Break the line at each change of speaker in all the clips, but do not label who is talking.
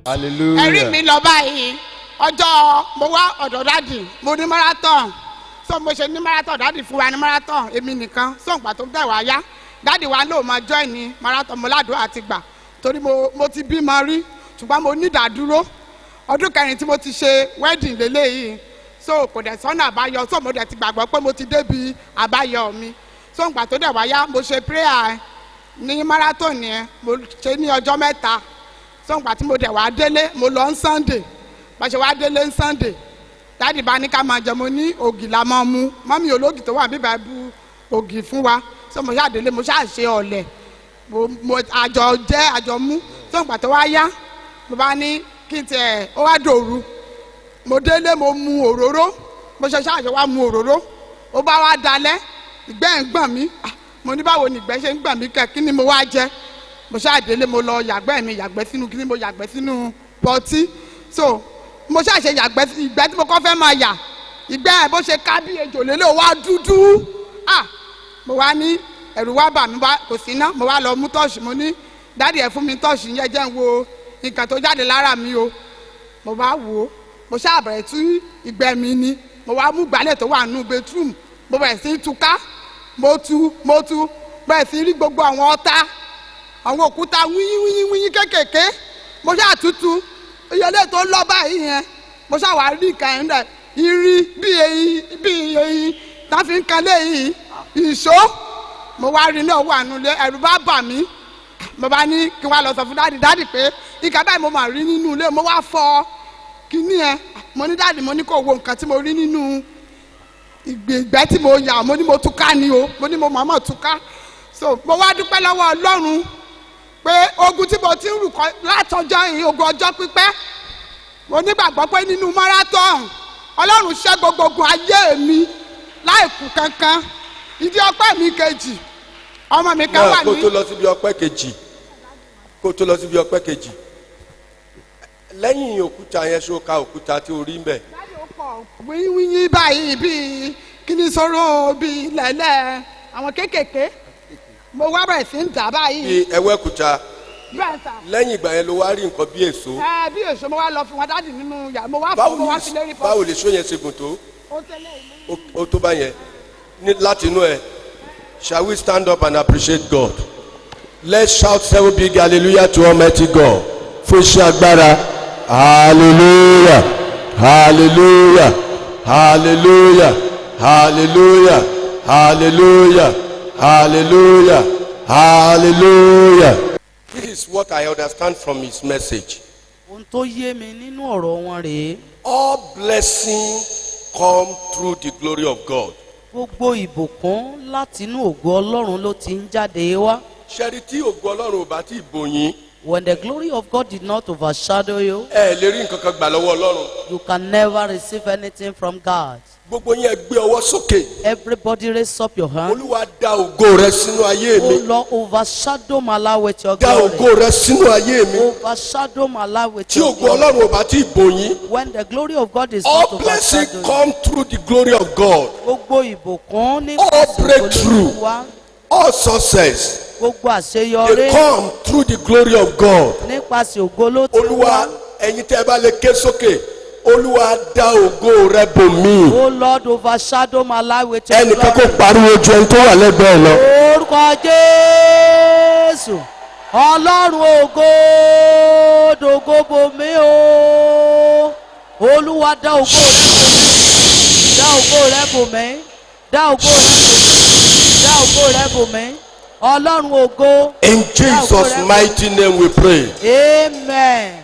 Hallelujah.
ẹ̀rí mi lọ báyìí ọjọ́ mo wá ọ̀dọ̀ dádì mo ní marathon so mo ṣe ní marathon dádì fún wa ní marathon èmi nìkan so ìgbà tó dẹ̀ wá yá dádì wa lóò máa join ní marathon mo ládùúgbò àti gbà torí mo ti bímọ rí ṣùgbọ́n mo ní ìdádúró ọdún kẹrin tí mo ti ṣe wedding lélẹ́yìí so kò dẹ̀ sọ́nà àbáyọ so mo dẹ̀ ti gbàgbọ́ pé mo ti débi àbáyọ mi so ìgbà tó dẹ̀ wá yá mo ṣe prayer ní marathon yẹn mo ṣe ní ọjọ́ mẹ́ta so ìgbà tí mo dẹ̀ wá délé mo lọ ń Sunday bá ṣe wá délé ń Sunday dáàdì bá ní ká máa jẹ mo ní ògì la máa mú mọ́mí ológì tó wà bíbá bu ògì fún wa so mo ṣáà délé mo ṣáà ṣe ọ̀lẹ̀ mo àjọ jẹ́ àjọ mú so ìgbà tó wá yá mo bá ní kí n tiẹ̀ ó wá dòru mo délé mo mu òróró mo ṣe ṣáà ṣe wá mu òróró ó bá wá dalẹ̀ ìgbẹ́ ń gbọ̀n mí mo ní báwo ni ìgbẹ́ ṣe ń gbọ̀n mí kẹ́ kí ni mo wá jẹ mo ṣáà délé mo lọ yàgbẹ́ mi yàgbẹ́ sínú kí ni mo yàgbẹ́ sínú pọtí so mo ṣáà ṣe yàgbẹ́ ìgbẹ́ tí mo kọ́ fẹ́ máa yà ìgbẹ́ ẹ̀ bó ṣe ká bí ejò lélẹ̀ wá dúdú mo wá ní ẹ̀rù wá bà mí kò sí iná mo wá lọ mú tọ́ọ̀ṣì mo ní dáàdì ẹ̀ fún mi tọ́ọ̀ṣì yẹn jẹ́ ń wo nǹkan tó jáde lára mi o mo bá wò ó mo ṣáà bẹ̀rẹ̀ tú ìgbẹ́ mi ni mo wá mú gbálẹ̀ tó wà nù bedroom mo bẹ̀rẹ̀ sí túká mo tú bẹ̀rẹ̀ sí rí gbogbo àwọn ọ̀tá àwọn òkúta wíyín kékèké mo ṣáà tútù ìyẹlẹ tó lọ báyìí yẹn mo ṣáà wá rí nǹkan yẹn dẹ irin bí eyín tá fi ń kan léyìí ìṣó mo wá rí náà wà nulẹ̀ ẹ̀rù bá bà mí mo bá ní kí wọ́n lọ sọ fún dáàdì pé ìka báyìí mo máa rí nínú ilé mo wá fọ kíní yẹn mo ní dáàdì mo ní kó wo nǹkan tí mo rí nínú ìgbẹ́ tí mo yà mo ní mo túká ni o mo ní mo mọ̀ọ́mọ̀ túká so mo wá dúpẹ́ lọ́wọ́ Ọlọ́run pé ogun tí mo ti ń rù kọ́ látọjọ́ yìí ogun ọjọ́ pípẹ́ mo nígbàgbọ́ pé nínú marathon Ọlọ́run ṣẹ́ gbogbo ogun ayé mi láìkú kankan ìdí ọpẹ́ mi kejì ọmọ mi kan wà ní.
kó tó lọ síbi ọpẹ́ kejì lẹ́yìn òkúta yẹn ṣó ka òkúta tí o rí mbẹ̀.
wíyín báyìí bíi kíní sọ̀rọ̀ bíi lẹ́lẹ́ àwọn kéékèèké mo wá bẹ̀rẹ̀ sí ń dà báyìí.
bí ẹwẹ́ kúta lẹ́yìn ìgbà yẹn ló wá rí nǹkan bí èso.
bí èso mo wá lọ fún wọn dáàdì nínú yàrá mo wá fún mo wá sí lérí fún.
báwo lè so yẹn ṣe gùn tó. ó tó bá yẹn láti inú ẹ. Shall we stand up and appreciate God? Let's shout 7 big hallelujah to Almighty God. Fún iṣẹ́ agbára. Hallelujah, hallelujah, hallelujah, hallelujah, hallelujah, hallelujah, hallelujah. This is what I understand from his message.
Ohun tó yé mi nínú ọ̀rọ̀ wọn rèé.
All blessing come through the glory of God.
Gbogbo ìbùkún látinú ògo Ọlọ́run ló ti ń jáde wá.
Ṣẹ́rí tí ògo Ọlọ́run ò bá tí ì bò yín.
When the glory of God did not overshadow you,
ẹ lè rí nǹkan kan gbà lọ́wọ́ Ọlọ́run.
you can never receive anything from God.
Gbogbo yín ẹ gbé ọwọ́ sókè.
Everybody raise up your hand.
Olúwa dá ògo rẹ sínú ayé mi.
Oh Lord, overshadow my life with your
Dá
glory.
ògo rẹ sínú ayé mi.
Overshadow my life with
Tí
your
ògo
glory.
Ọlọ́run ò bá tí ì bò yín.
When the glory of God is
All
not
blessing
overshadowed you,
come through the glory of God.
gbogbo ìbùkún ní
All breakthrough.
wá,
All success
gbogbo
they
àṣeyọrí
come through the glory of God.
nípasẹ̀ ògo ló ti
Olúwa
wá.
ẹ̀yin tẹ́ ẹ bá lè ké sókè. Olúwa dá ògo rẹ bò mí.
Oh Lord, overshadow my life with your
Ẹnìkan kò
glory.
pariwo ju ẹni tó wà lẹ́gbẹ̀ẹ́ lọ.
Orúkọ Jésù, Ọlọ́run ògo, dògo bò mí o. Olúwa dá ògo rẹ bò mí. Dá ògo rẹ bò mí. Ọlọ́run ògo.
In Jesus' mighty name we pray.
Amen.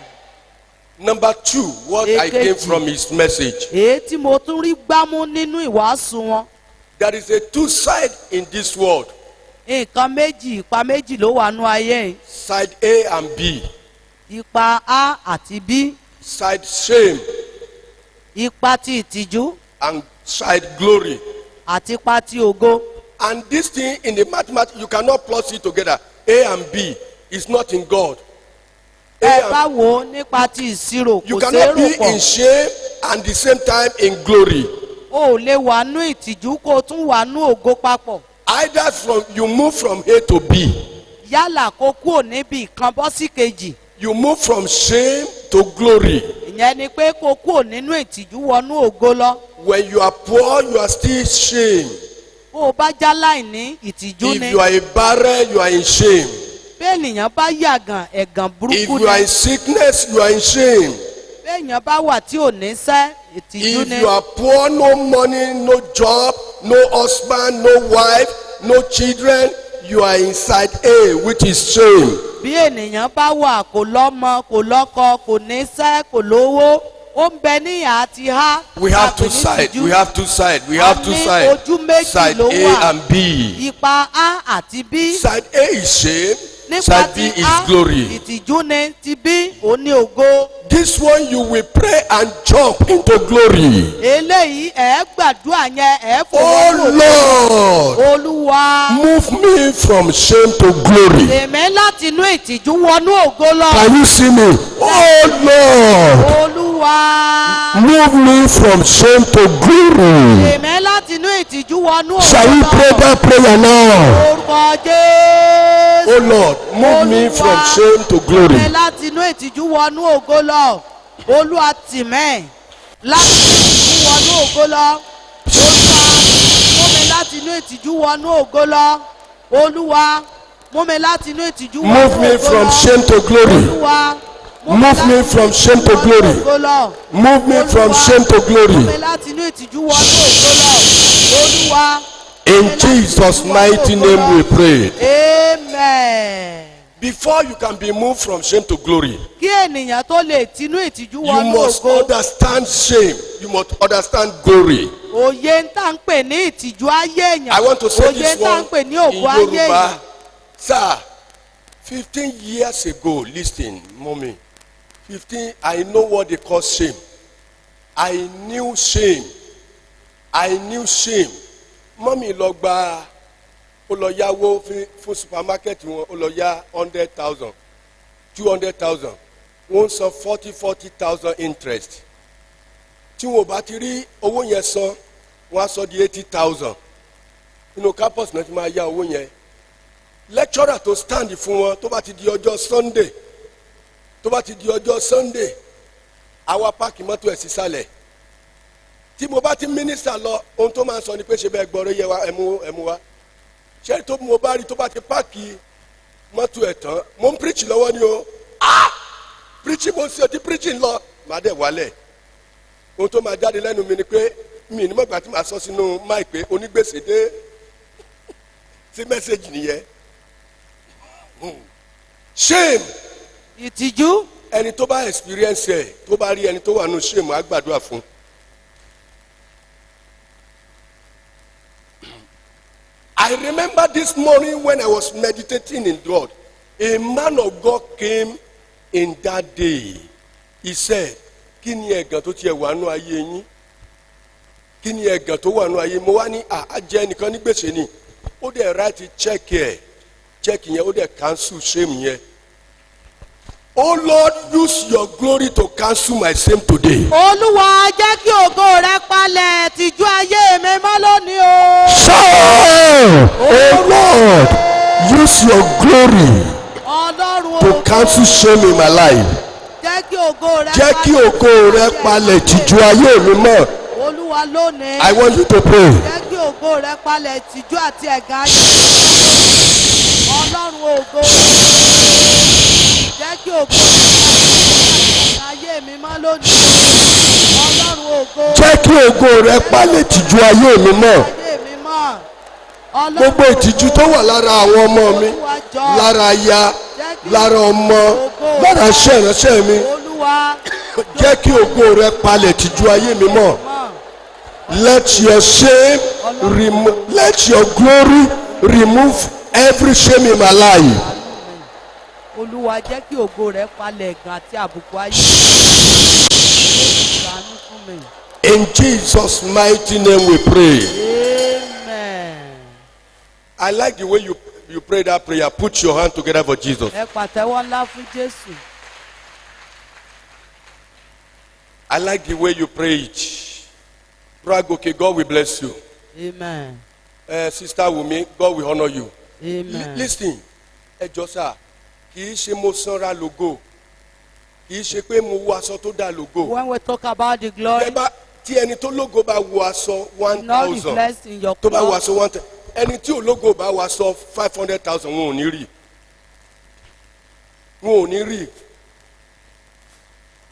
Number 2, what I gained from his message.
Èyí tí mo tún rí gbámú nínú ìwàásù wọn.
There is a two side in this world.
Nǹkan méjì, ipa méjì ló wà nú ayé yìí.
Side A and B.
Ipa A àti B.
Side shame
Ipa ti ìtìjú
and side glory.
àti ipa ti ògo.
And this thing in the mathematics, you cannot plus it together. A and B is not in God.
Ẹ bá wo nípa ti ìṣirò
You
kò
cannot
ṣeé
be
rò
in
pọ̀.
shame and the same time in glory.
O ò lè wà nú ìtìjú kó o tún wà nú ògo papọ̀.
Either you move from A to B.
Yálà kó kúrò níbi ìkan bọ́ sí kejì.
You move from shame to glory.
ìyẹn ni pé kó kúrò nínú ìtìjú wọnú ògo lọ.
When you are poor, you are still shame.
bó o bá já láìní ìtìjú
If
ni.
you are a barren, you are in shame.
bí ènìyàn bá yàgàn ẹ̀gàn
If
burúkú
you are
ni.
in sickness, you are in shame.
bí èèyàn bá wà tí ò ní sẹ́ ìtìjú
If
ni.
you are poor, no money, no job, no husband, no wife, no children, you are inside A, which is shame.
bí ènìyàn bá wà kò lọ́mọ kò lọ́kọ kò ní sẹ́ kò lówó ó ń bẹ níyà àti há.
We have
tàbí
two
ní
sides.
ìtìjú.
We have two sides. We have two
A ní
sides.
ojú méjì
Side
ló wà.
A and B.
ipa A àti B.
Side A is shame.
nípa
Side B
ti
is
A
glory.
ìtìjú ni ti B ó ní ògo.
This one you will pray and jump into glory.
eléyìí ẹ gbàdúrà yẹn ẹ
Oh
fọwọ́
Lord,
olúwa.
move me from shame to glory.
èmi láti inú ìtìjú wọnú ògo lọ.
Can you see me? Oh Lord,
olúwa.
move me from shame to glory.
èmi láti inú ìtìjú wọnú ògo
Shall we pray
lọ.
that prayer now?
orúkọ jésù.
Oh Lord, move me from shame to
èmi
glory.
láti inú ìtìjú wọnú ògo lọ. olúwa tìmẹ́ láti inú ìtìjú wọnú ògo lọ. olúwa mú mi láti inú ìtìjú wọnú ògo lọ. olúwa mú mi láti inú ìtìjú wọnú
Move me
ògo
from
lọ.
shame to glory.
olúwa
Move me from shame to glory. Move me from shame to glory.
mú mi láti inú ìtìjú wọnú ògo lọ. olúwa.
In Jesus' mighty name we pray.
Amen.
Before you can be moved from shame to glory,
kí ènìyàn tó lè tinú ìtìjú
you
wọnú
must
ògo.
understand shame. You must understand glory.
òye ń tà ń pè ní ìtìjú ayé èèyàn.
I want to say
òye
this
ń tà ń
one
pè ní
in
ògo ayé èèyàn.
Yoruba. Sir, 15 years ago, listen, mommy. 15, I know what they call shame. I knew shame. I knew shame. Mommy lọ gba ó lọ yáwó fún supermarket wọn ó lọ yá 100,000 200,000 wọ́n san 40,000 interest tí wọn ò bá ti rí owó yẹn san wọ́n á sọ di 80,000 nínú campus náà ti máa yá owó yẹn lecturer tó stand fún wọn tó bá ti di ọjọ́ Sunday àwa páàkì mọ́tò ẹ̀ sísàlẹ̀ tí mo bá ti mínísítà lọ ohun tó máa ń sọ ni pé ṣe bẹ́ẹ̀ gbọ́rọ̀ yẹ wa ẹ̀mú wa ṣé tó mo bá rí tó bá ti páàkì mọ́tò ẹ̀ tán mo ń preach lọ́wọ́ ni o preaching mo ń ṣe ti preaching lọ màá dẹ̀ wálẹ̀ ohun tó máa jáde lẹ́nu mi ni pé mi ní mọ̀gbà tí màá sọ sínú máì pé onígbèsè dé sí mẹ́sẹ̀gì nìyẹn shame
ìtìjú.
ẹni tó bá experience ẹ̀ tó bá rí ẹni tó wà nù shame á gbàdúrà fún. I remember this morning when I was meditating in God, a man of God came in that day. He said, kí ni ẹ̀gàn tó tiẹ̀ wà nù ayé yín? Kí ni ẹ̀gàn tó wà nù ayé mo wá ní àjẹ́ nìkan ní gbèsè ni. Ó dẹ̀ right check yẹn ó dẹ̀ cancel shame yẹn. Oh Lord, use your glory to cancel my shame today.
olúwa jẹ́ kí ògo rẹ palẹ̀ tìjú ayé mi mọ́ lónìí o.
Shout! Oh Lord, use your glory
ọlọ́run
to cancel shame in my life.
jẹ́ kí ògo rẹ
Jẹ́ kí ògo rẹ palẹ̀ tìjú ayé mi mọ́.
olúwa lónìí.
I want you to pray.
jẹ́ kí ògo rẹ palẹ̀ tìjú àti ẹ̀gàn ayé ọlọ́run ògo jẹ́ kí ògo rẹ palẹ̀ tìjú àti ẹ̀gàn ayé mi mọ́ lónìí ọlọ́run ògo
Jẹ́ kí ògo rẹ palẹ̀ tìjú ayé mi mọ́.
ayé mi mọ́ ọlọ́run
Gbogbo ìtìjú tó wà lára àwọn ọmọ mi, lára aya, lára ọmọ, lára iṣẹ́ ìránṣẹ́ mi,
olúwa
jẹ́ kí ògo rẹ palẹ̀ tìjú ayé mi mọ́. Let your shame, let your glory remove every shame in my life.
olúwa jẹ́ kí ògo rẹ palẹ̀ ẹ̀gàn àti àbùkù ayé ìṣàánú fún mi.
In Jesus' mighty name we pray.
Amen.
I like the way you pray that prayer. Put your hand together for Jesus.
ẹ pàtẹ́wọ́ ńlá fún jésù.
I like the way you pray it. Brag, okay, God will bless you.
Amen.
Sister Wumi, God will honor you.
Amen.
Listen, ẹ jọ̀ọ́ sà, kì í ṣe mo sanra lógo, kì í ṣe pé mo wọ aṣọ tó dá lógo.
When we talk about the glory,
tí ẹni tó lógo bá wọ aṣọ
not
1,000
reflects in your
tó bá wọ
clothes.
aṣọ 1,000 ẹni tí ò lógo bá wọ aṣọ 500,000 wọn ò ní rí wọn ò ní rí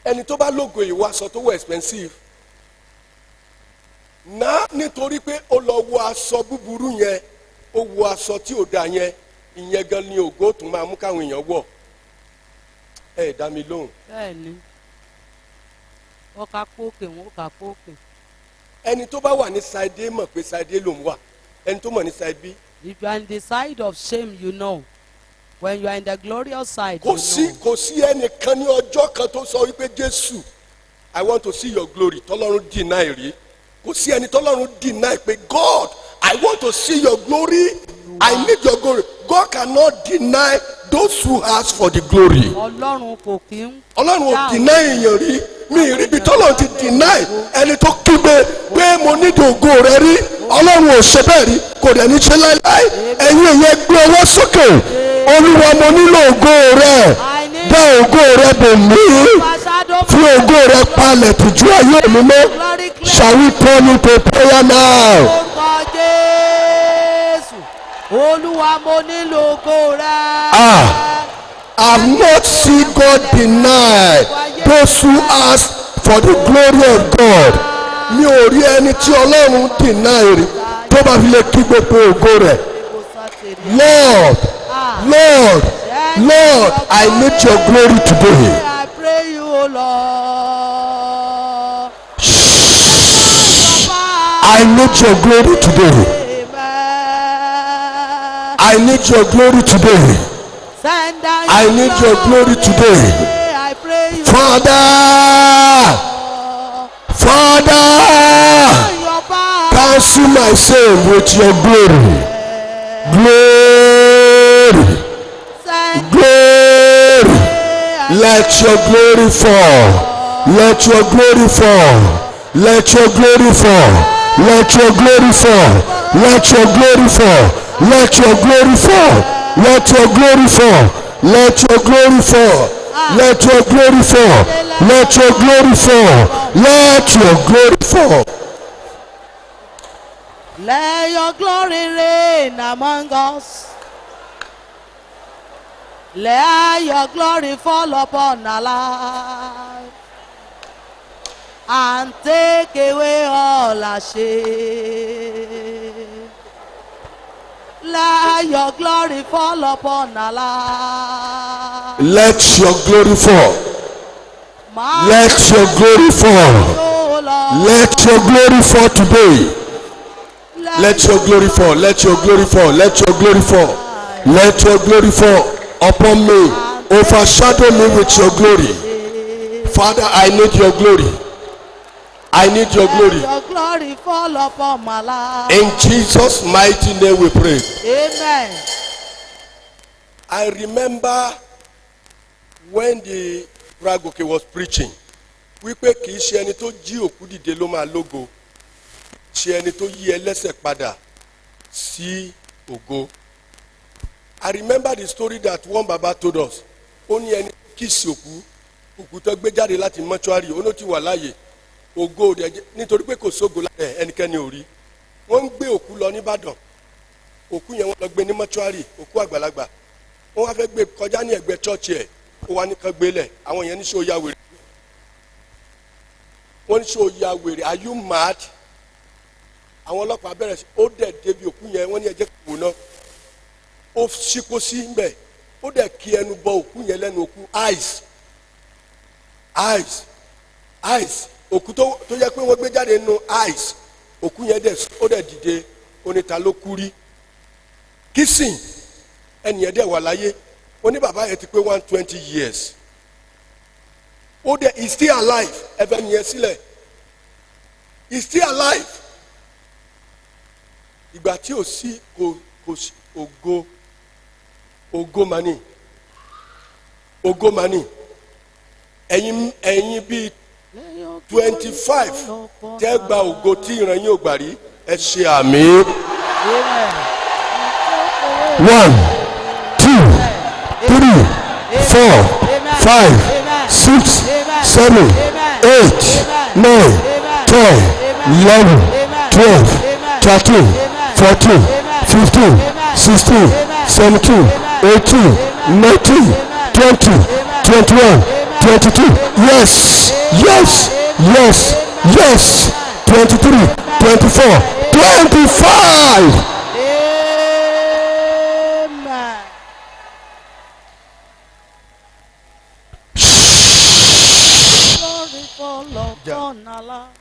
ẹni tó bá lógo ìwọ aṣọ tó wọ expensive náà nítorí pé ó lọ wọ aṣọ búburú yẹn ó wọ aṣọ tí ò da yẹn ìyẹn gan ni ògo tún máa mú káwọn èèyàn wọ̀ ẹ dá mi lóhùn.
Bẹ́ẹ̀ni, wọ́n ká pókè, wọ́n ká pókè.
ẹni tó bá wà ní side A mọ̀ pé side A ló ń wà ẹni tó mọ̀ ní side B.
If you are in the side of shame, you know. When you are in the glorious side, you know.
kò sí ẹnìkan ní ọjọ́ kan tó sọ wípé Jésù I want to see your glory tọ́lọ́run deny rí kò sí ẹni tọ́lọ́run deny pé God I want to see your glory I need your glory God cannot deny those who ask for the glory.
Ọlọ́run kò kí ń.
Ọlọ́run ò deny èèyàn rí mi ìríbi tọ́lọ́run ti deny ẹni tó kígbe pé mo nídìí ògo rẹ rí Ọlọ́run ò ṣe bẹ́ẹ̀ rí kò dẹ̀ ní ṣe láéláé ẹ̀yin èèyàn gbé ọwọ́ sókè Olúwa mo nílò ògo rẹ dá ògo rẹ bò mí fi ògo rẹ palẹ̀ tìjú ayé mi mọ́ shall we turn into prayer now.
Orúkọ Jésù, Olúwa mo nílò ògo rẹ.
I've not seen God deny those who ask for the glory of God. Mi ò rí ẹni tí Ọlọ́run deny rí tó bá fi lè kí gbogbo ògo rẹ̀. Lord, Lord, Lord, I need your glory today.
I pray you, O Lord.
I need your glory today.
Amen.
I need your glory today.
Send down
I need your glory today.
I pray you,
Father, Father,
your power.
cancel my sin with your glory. Glory,
Send
glory. Let your glory fall. Let your glory fall. Let your glory fall. Let your glory fall. Let your glory fall. Let your glory fall. Let your glory fall. Let your glory fall. Let your glory fall. Let your glory fall. Let your glory fall.
Let your glory reign among us. Let your glory fall upon our life and take away all our shame. Let your glory fall upon our life.
Let your glory fall. Let your glory fall. Let your glory fall today. Let your glory fall. Let your glory fall. Let your glory fall. Let your glory fall upon me. Overshadow me with your glory. Father, I need your glory. I need your glory.
Let your glory fall upon my life.
In Jesus' mighty name we pray.
Amen.
I remember when the Ragoke was preaching. Wípé kì í ṣe ẹni tó jí òkú dìde ló máa lógo. Ṣe ẹni tó yí ẹlẹ́ṣẹ̀ padà sí ògo. I remember the story that one baba told us. Ó ní ẹni kìsì òkú tó gbé jáde láti mọ́ṣúárì ó ló ti wà láàyè. Ògo rẹ̀ nítorí pé kò sógo lára ẹnikẹ́ni ò rí. Wọ́n ń gbé òkú lọ nìbàdàn. Òkú yẹn wọ́n lọ gbé ní mọ́ṣúárì òkú àgbàlagbà. Wọ́n wá fẹ́ gbé kọjá ní ẹ̀gbẹ́ chọ́ọ̀chì ẹ̀. Ó wá ní kan gbélẹ̀. Àwọn yẹn ní ṣé ó ya wèrè. Wọ́n ní ṣé ó ya wèrè. Are you mad? Àwọn ọlọ́pàá bẹ̀rẹ̀ sí ó dẹ̀ débi òkú yẹn wọ́n ní ẹ jẹ́ kí wò náà. Ó ṣíkó sí mbẹ̀. Ó dẹ̀ kí ẹnu bọ òkú yẹn lẹ́nu òkú eyes. Òkú tó yẹ pé wọ́n gbé jáde nínú eyes. Òkú yẹn ó dẹ̀ dìde oníta ló kú rí. Kissing ẹnìyẹn dẹ̀ wà láyé. Ó ní bàbá yẹn ti pé 120 years. Ó dẹ̀ is still alive. Ẹ̀fẹ̀ nìyẹn sílẹ̀. Is still alive. Ìgbà tí ò sí kò sí ògo mani ẹ̀yin bíi 25 tẹ́ gba ògo tí ìran yín ò gbà rí ẹ ṣe àmì. 1 2 3 4 5 6,
Amen.
7,
Amen.
8,
Amen.
9,
Amen.
10,
Amen.
11,
Amen.
12,
Amen.
13,
Amen.
14,
Amen.
15,
Amen.
16,
Amen.
17,
Amen.
18,
Amen.
19,
Amen.
20,
Amen.
21,
Amen.
22. Yes, yes, yes, yes. 23, 24, 25.
Amen. Glory fall upon our life.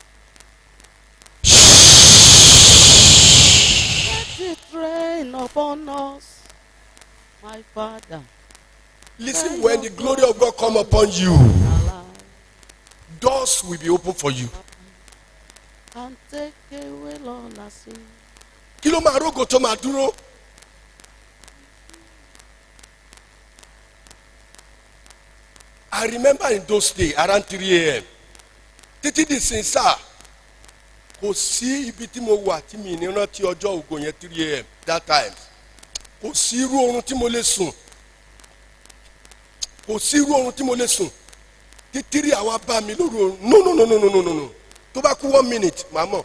Let it rain upon us, my Father.
Listen, when the glory of God come upon you,
Our life.
doors will be open for you.
And take away all our sin.
Kí ló máa rógò tó máa dúró? I remember in those days around 3 a.m. títí di sin sáà kò sí ibi tí mo wà tí mi ní rántí ọjọ́ ògo yẹn 3 a.m. that time kò sí irú oorun tí mo lè sùn kò sí irú oorun tí mo lè sùn tí 3 àwa bá mi lóru oorun no tó bá kú 1 minute màá mọ̀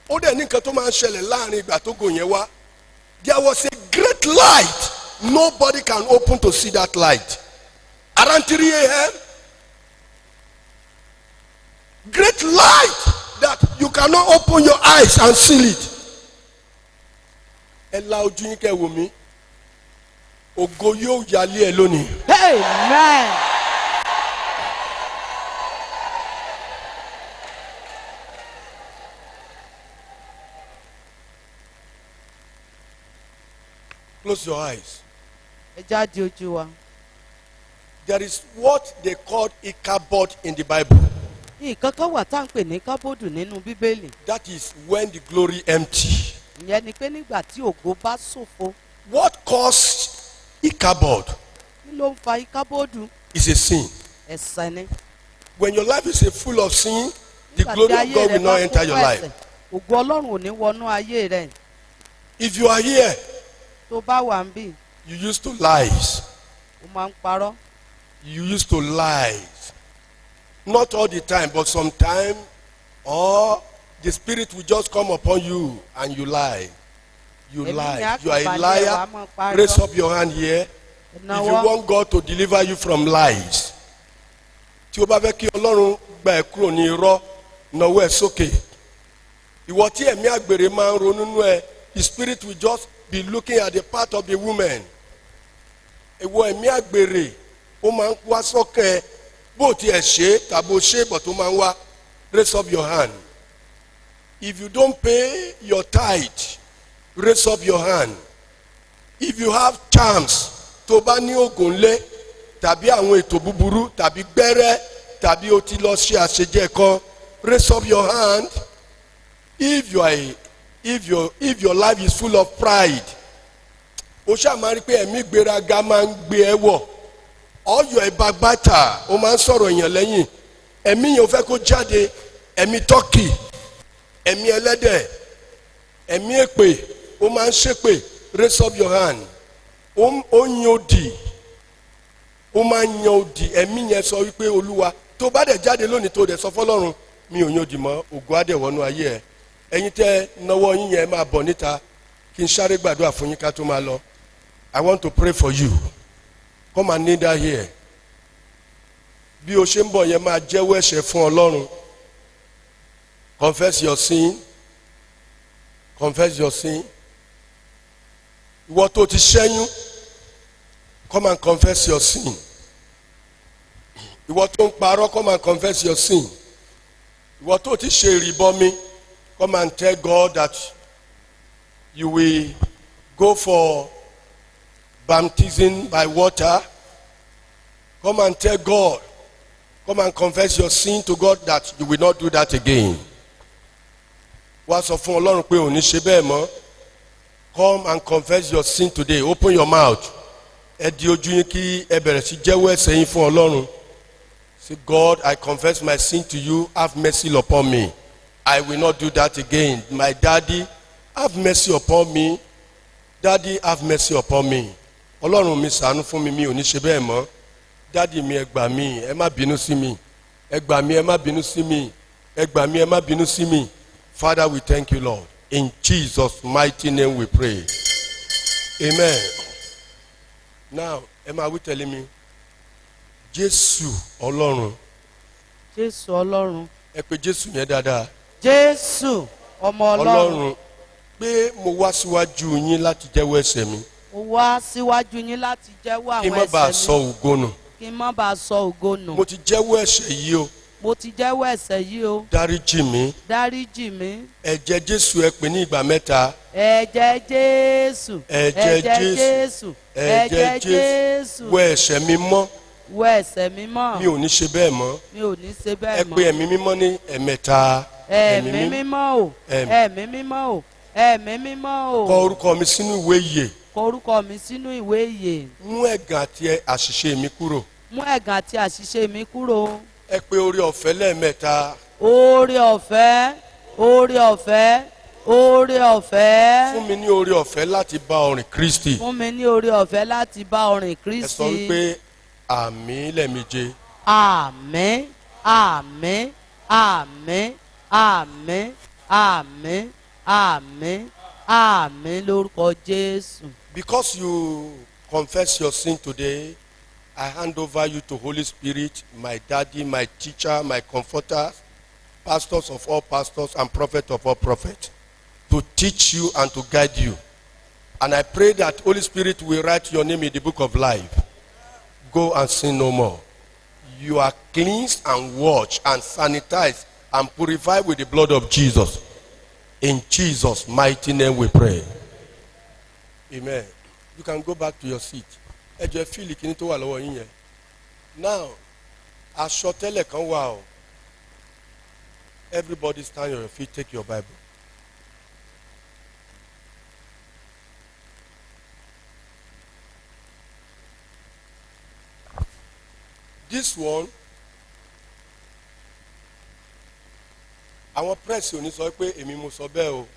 ó dẹ̀ ní nǹkan tó máa ń ṣẹlẹ̀ láàrin ìgbà tó gò yẹn wá there was a great light nobody can open to see that light around 3 a.m. great light that you cannot open your eyes and see it. Ẹ la ojú yín kẹ́ wò mí ògo yóò yálé ẹ lónìí.
Amen.
Close your eyes.
Ẹ jáde ojú wa.
There is what they call Ichabod in the Bible.
Nǹkan kan wà tá à ń pè ní kábòdù nínú Bíbélì.
That is when the glory empty.
Ìyẹn ni pé nígbà tí ògo bá ṣòfo,
What caused Ichabod
kí ló ń fa kábòdù?
is a sin.
Ẹ̀ṣẹ̀ ni.
When your life is full of sin, the
Nígbà
glory
tí
of
ayé
God
rẹ
will not
bá
enter
kún
your
fún
life.
ẹ̀ṣẹ̀, ògo Ọlọ́run ò ní wọnú ayé rẹ.
If you are here,
Tó bá wà ń bì,
you used to lies.
ó máa ń parọ́.
You used to lie. Not all the time, but sometimes, or the spirit will just come upon you and you lie. You
Èmi ni
lie. You are a
àkànbalẹ̀
liar.
wa máa parọ́.
Raise up your hand here. If you
Ìnáwó.
want God to deliver you from lies. Tí o bá fẹ́ kí Ọlọ́run gba ẹ́ kúrò ní irọ́, nawọ́ ẹ sókè. Ìwọ tí ẹ̀mí àgbèrè máa ń ronú nú ẹ, the spirit will just be looking at the part of the woman. Ìwọ ẹ̀mí àgbèrè, ó máa ń wá sọ́kàn ẹ bó tiẹ̀ ṣe tàbí o ṣe bọ̀ tó máa ń wá. Raise up your hand. If you don't pay your tithe, raise up your hand. If you have charms, tó bá ní ògùn lé tàbí àwọn ètò búburú tàbí gbẹ́rẹ́ tàbí o ti lọ ṣe àṣejẹ kan, raise up your hand. If your life is full of pride, o ṣáà máa rí pé ẹ̀mí ìgbéraga máa ń gbé ẹ wọ̀. Ọyọ ìbágbátà ó máa ń sọ̀rọ̀ èèyàn lẹ́yìn ẹ̀mí yẹn ò fẹ́ kó jáde ẹ̀mí tọ́kì ẹ̀mí ẹlẹ́dẹ̀ ẹ̀mí èpè ó máa ń ṣépè. Raise up your hand. Ó yan òdì ó máa ń yan òdì ẹ̀mí yẹn sọ wípé Olúwa tó bá dẹ̀ jáde lónìí tó dẹ̀ sọ fọlọ́run mi ò yan òdì mọ́ ògo á dẹ̀ wọnú ayé ẹ̀ ẹ̀yin tẹ́ náwó yín yẹn máa bọ̀ níta kí n sáré gbàdúrà fún yín ká tó máa lọ. I want to pray for you. Come and kneel down here. Bí o ṣe ń bọ̀ yẹn máa jẹ́wọ́ ẹ̀ṣẹ̀ fún Ọlọ́run. Confess your sin. Confess your sin. Ìwọ tó ti ṣẹ́yún. Come and confess your sin. Ìwọ tó ń parọ́, come and confess your sin. Ìwọ tó ti ṣe ìrìbọmi. Come and tell God that you will go for baptism by water. Come and tell God. Come and confess your sin to God that you will not do that again. Wá sọ fún Ọlọ́run pé ò ní ṣe bẹ́ẹ̀ mọ́. Come and confess your sin today. Open your mouth. Ẹ di ojú yín kí ẹ bẹ̀rẹ̀ sí jẹ́wọ́ ẹ̀ṣẹ̀ yín fún Ọlọ́run. Say, God, I confess my sin to you. Have mercy upon me. I will not do that again. My daddy, have mercy upon me. Daddy, have mercy upon me. Ọlọ́run mi ṣàánú fún mi, mi ò ní ṣe bẹ́ẹ̀ mọ́. dádì mi ẹ gbà mí ẹ má bínú sí mi ẹ gbà mí ẹ má bínú sí mi ẹ gbà mí ẹ má bínú sí mi. Father, we thank you, Lord. In Jesus' mighty name we pray. Amen. Now, am I telling me? Jésù Ọlọ́run.
Jésù Ọlọ́run.
Ẹ pé Jésù yẹn dáadáa.
Jésù ọmọ Ọlọ́run.
Ọlọ́run pé mo wá síwájú yín láti jẹ́wọ́ ẹ̀ṣẹ̀ mi.
Mo wá síwájú yín láti jẹ́wọ́
Kí n
àwọn
má bàa
ẹ̀ṣẹ̀
sọ
mi.
ògo nù.
Kí n má bàa sọ ògo nù.
Mo ti jẹ́wọ́ ẹ̀ṣẹ̀ yìí o.
Mo ti jẹ́wọ́ ẹ̀ṣẹ̀ yìí o.
Dáríjì mi.
Dáríjì mi.
Ẹ̀jẹ̀ Jésù ẹ pè ní ìgbà mẹ́ta.
Ẹ̀jẹ̀ Jésù.
Ẹ̀jẹ̀ Jésù.
Ẹ̀jẹ̀ Jésù.
Wẹ ẹ̀ṣẹ̀ mi mọ́.
Wẹ ẹ̀ṣẹ̀ mi mọ́.
Mi ò ní ṣe bẹ́ẹ̀ mọ́.
Mi ò ní ṣe
Ẹ
bẹ́ẹ̀
pé
mọ́.
ẹ̀mí mímọ́ ní ẹ̀mẹ́ta.
Ẹ̀mí mímọ́ o.
Ẹ̀mí.
Ẹ̀mí mímọ́ o. Ẹ̀mí mímọ́ o.
Kọ orúkọ mi sínú ìwé ìyè.
Kọ orúkọ mi sínú ìwé ìyè.
Mú ẹ̀gàn àti àṣìṣe mi kúrò.
Mú ẹ̀gàn àti àṣìṣe mi kúrò.
Ẹ pé oore ọ̀fẹ́ lẹ́ẹ̀mẹ́ta.
Oore ọ̀fẹ́. Oore ọ̀fẹ́. Oore ọ̀fẹ́.
Fún mi ní oore ọ̀fẹ́ láti bá ọ rìn Kristi.
Fún mi ní oore ọ̀fẹ́ láti bá ọ rìn
Ẹ
Kristi.
sọ wípé àmín lẹ́ẹ̀méje.
Àmín, àmín, àmín, àmín, àmín, àmín, àmín lórúkọ Jésù.
Because you confess your sin today, I hand over you to Holy Spirit, my daddy, my teacher, my comforter, pastors of all pastors and prophets of all prophets, to teach you and to guide you. And I pray that Holy Spirit will write your name in the book of life. Go and sin no more. You are cleansed and washed and sanitized and purified with the blood of Jesus. In Jesus' mighty name we pray. Amen. You can go back to your seat. Ẹ jẹ́ fíìlì kìíní tó wà lọ́wọ́ yín yẹn. Now, aṣọ tẹ́lẹ̀ kan wà o. Everybody stand on your feet, take your Bible. This one, àwọn press ò ní sọ pé èmi mo sọ bẹ́ẹ̀ o.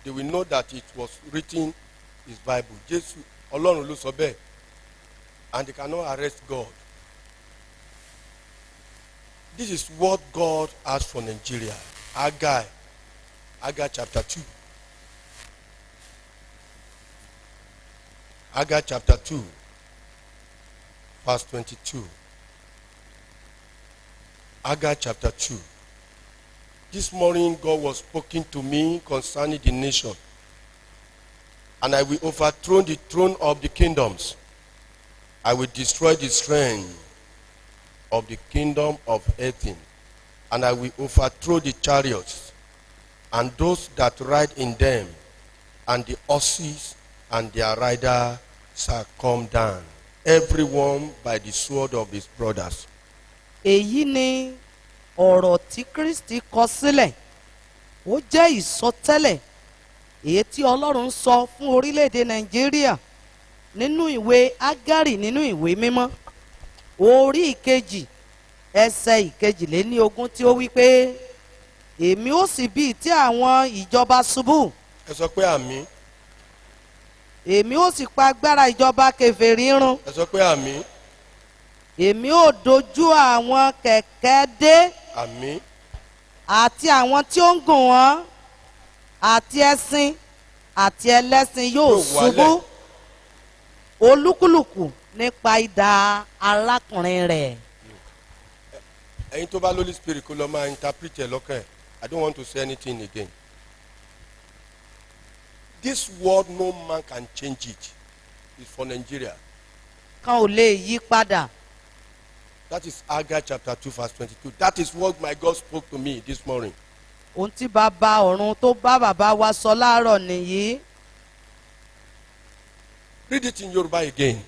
They will know that it was written in the Bible. Jésù Ọlọ́run ló sọ bẹ́ẹ̀. And they cannot arrest God. This is what God has for Nigeria. Haggai chapter 2. Haggai chapter 2, verse 22. Haggai chapter 2. This morning God was speaking to me concerning the nation. And I will overthrow the throne of the kingdoms. I will destroy the strength of the kingdom of Athens, and I will overthrow the chariots and those that ride in them, and the horses and their rider shall come down, everyone by the sword of his brothers.
Èyí ni ọ̀rọ̀ tí Kristi kọ sílẹ̀. Ó jẹ́ ìsọtẹ́lẹ̀ èyí tí Ọlọ́run sọ fún orílẹ̀-èdè Nàìjíríà nínú ìwé Ágárì nínú ìwé mímọ́. Orí ìkejì ẹsẹ̀ ìkejìléníogún tí ó wí pé èmi ó sì bí tí àwọn ìjọba ṣubú.
Ẹ sọ pé àmín.
Èmi ó sì pa agbára ìjọba kèfèrí run.
Ẹ sọ pé àmín.
Èmi ó dojú àwọn kẹ̀kẹ́ dé.
Àmín.
Àti àwọn tí ó ń gùn wọ́n àti ẹṣin àti ẹlẹ́ṣin yóò ṣubú. Olúkúlùkù nípa idà arákùnrin rẹ̀.
Ẹ̀yin tó bá lórí spirit kó lọ máa interpret ẹ̀ lọ́kàn ẹ̀. I don't want to say anything again. This word no man can change it. It's for Nigeria.
Kan ò lè yí padà.
That is Haggai chapter 2 verse 22. That is what my God spoke to me this morning.
Ohun tí bàbá ọ̀run tó bá bàbá wa sọ láàárọ̀ nìyí.
Read it in Yoruba again.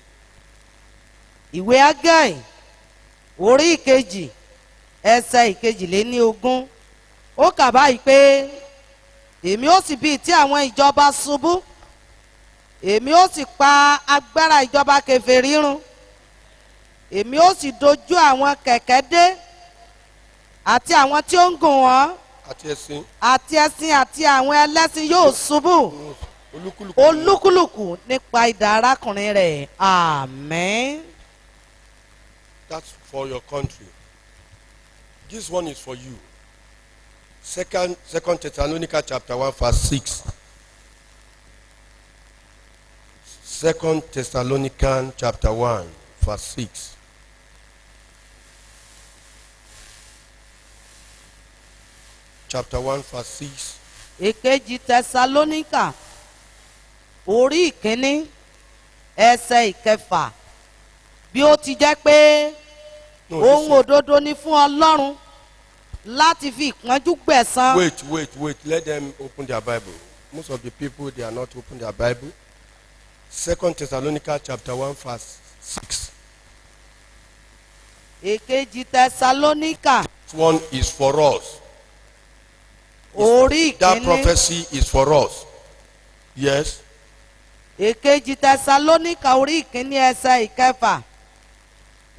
Ìwé Ágáì orí ìkejì ẹsẹ̀ ìkejìléníogún. Ó kà báyìí pé èmi ó sì bí tí àwọn ìjọba ṣubú. Èmi ó sì pa agbára ìjọba kèfèrí run. Èmi ó sì dojú àwọn kẹ̀kẹ́ dé àti àwọn tí ó ń gùn wọ́n
Àti ẹ̀sìn.
àti ẹṣin àti àwọn ẹlẹ́ṣin yóò ṣubú. Olúkúlùkù nípa idà arákùnrin rẹ̀. Àmín.
That's for your country. This one is for you. Second Thessalonica chapter 1 verse 6. Second Thessalonican chapter 1 verse 6. Chapter 1 verse 6.
èkejì tẹsalóníkà orí ìkíní ẹsẹ̀ ìkẹfà bí ó ti jẹ́ pé
No,
ohun
listen.
òdodo ni fún ọlọ́run láti fi ìpọ́njú gbẹ̀san.
Wait. Let them open their Bible. Most of the people, they are not open their Bible. Second Thessalonica chapter 1 verse 6.
èkejì tẹsalóníkà
This one is for us.
orí
That
ìkíní
prophecy is for us. Yes.
èkejì tẹsalóníkà orí ìkíní ẹsẹ̀ ìkẹfà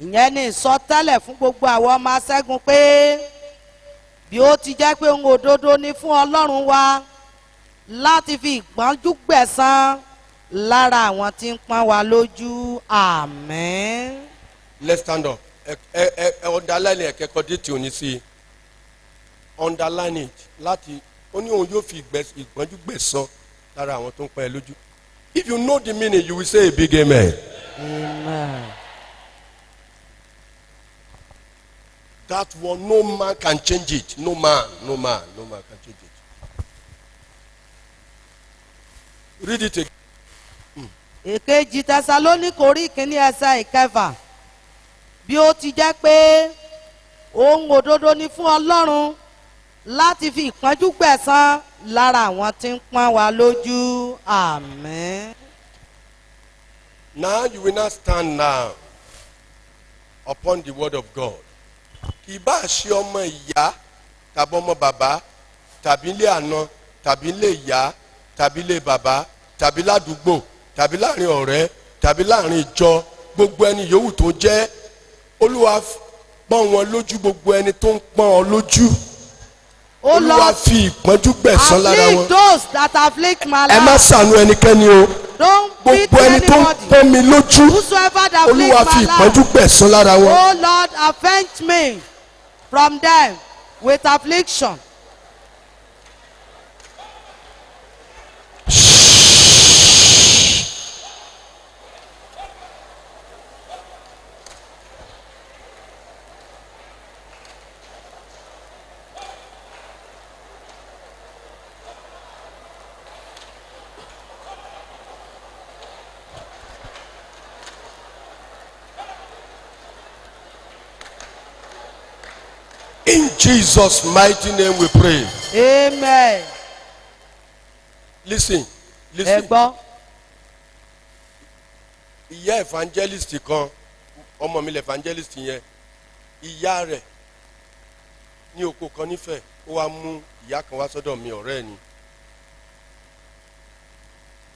ìyẹn ni ìsọtẹ́lẹ̀ fún gbogbo àwọn ọmọ aṣẹ́gun pé bí ó ti jẹ́ pé ohun òdodo ni fún ọlọ́run wa láti fi ìpọ́njú gbẹ̀san lára àwọn tí ń pọ́n wa lójú. Àmín.
Let's stand up. Underline ẹ̀kẹ́kọ̀ọ́ dé tí o ní sí. Underline it. Láti ó ní òun yóò fi ìpọ́njú gbẹ̀san lára àwọn tó ń pọ́n ẹ lójú. If you know the meaning, you will say a big amen.
Amen.
That one, no man can change it. No man can change it. Read it again.
èkejì tẹsalóníkà orí ìkíní ẹsẹ̀ ìkẹfà bí ó ti jẹ́ pé ohun òdodo ni fún ọlọ́run láti fi ìpọ́njú gbẹ̀san lára àwọn tí ń pọ́n wa lójú. Àmín.
Now you will not stand now upon the word of God. Kì bá ṣe ọmọ ìyá tàbí ọmọ bàbá tàbí ilé àna tàbí ilé ìyá tàbí ilé bàbá tàbí ládùúgbò tàbí láàrin ọ̀rẹ́ tàbí láàrin ìjọ, gbogbo ẹni yòówù tó jẹ́, Olúwa pọ́n wọn lójú. Gbogbo ẹni tó ń pọ́n ọ lójú,
Oh
Olúwa
Lord,
fi ìpọ́njú gbẹ̀san lára
afflict
wọn.
those that afflict my
Ẹ má
life.
ṣàánú ẹnikẹ́ni o.
Don't beat
Gbogbo ẹni tó ń
anybody.
pọ́n mi lójú,
Whosoever that
Olúwa
afflicts
fi
my
ìpọ́njú
life.
gbẹ̀san lára wọn.
Oh Lord, avenge me from them with affliction.
In Jesus' mighty name we pray.
Amen.
Listen.
Ẹ gbọ́.
Ìyá evangelist kan, ọmọ mi lè evangelist yẹn, ìyá rẹ̀ ní oko kan nífẹ̀ẹ́, ó wá mú ìyá kan wá sọ́dọ̀ mi, ọ̀rẹ́ ni.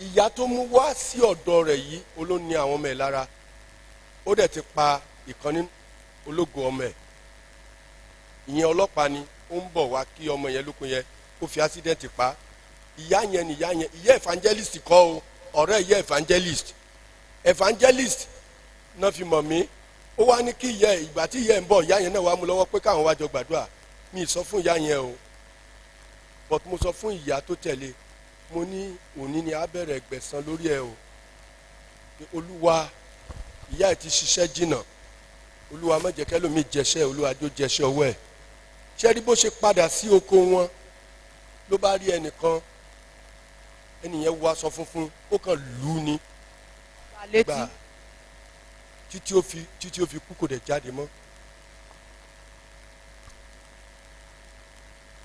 Ìyá tó mú wá sí ọ̀dọ̀ rẹ̀ yìí olóní àwọn ọmọ ẹ̀ lára, ó dẹ̀ ti pa ìkan ní ológo ọmọ ẹ̀. Ìyẹn ọlọ́pàá ni, ó ń bọ̀ wá kí ọmọ yẹn lókun yẹn kó fi accident pa. Ìyá yẹn ìyá evangelist kọ́ o, ọ̀rẹ́ ìyá evangelist náà fi mọ̀ mí. Ó wá ní kí ìyá ìgbà tí ìyá ẹ̀ ń bọ̀, ìyá yẹn náà wá mú lọ́wọ́ pé káwọn wá jọ gbàdúrà. Mi sọ fún ìyá yẹn o, but mo sọ fún ìyá tó tẹ̀lé, mo ní òní ni a bẹ̀rẹ̀ gbẹ̀san lórí ẹ o. Olúwa, ìyá ẹ̀ ti ṣiṣẹ́ jìnnà, Olúwa má jẹ́ kẹ́lòmíì jẹṣẹ́, Olúwa jó jẹṣẹ́ ọwọ́ ẹ̀. Ṣé rí bó ṣe padà sí oko wọn ló bá rí ẹnìkan, ẹnìyẹn wọ aṣọ funfun, ó kàn lù ú ní gbà títí ó fi kú, kò dẹ̀ jáde mọ́.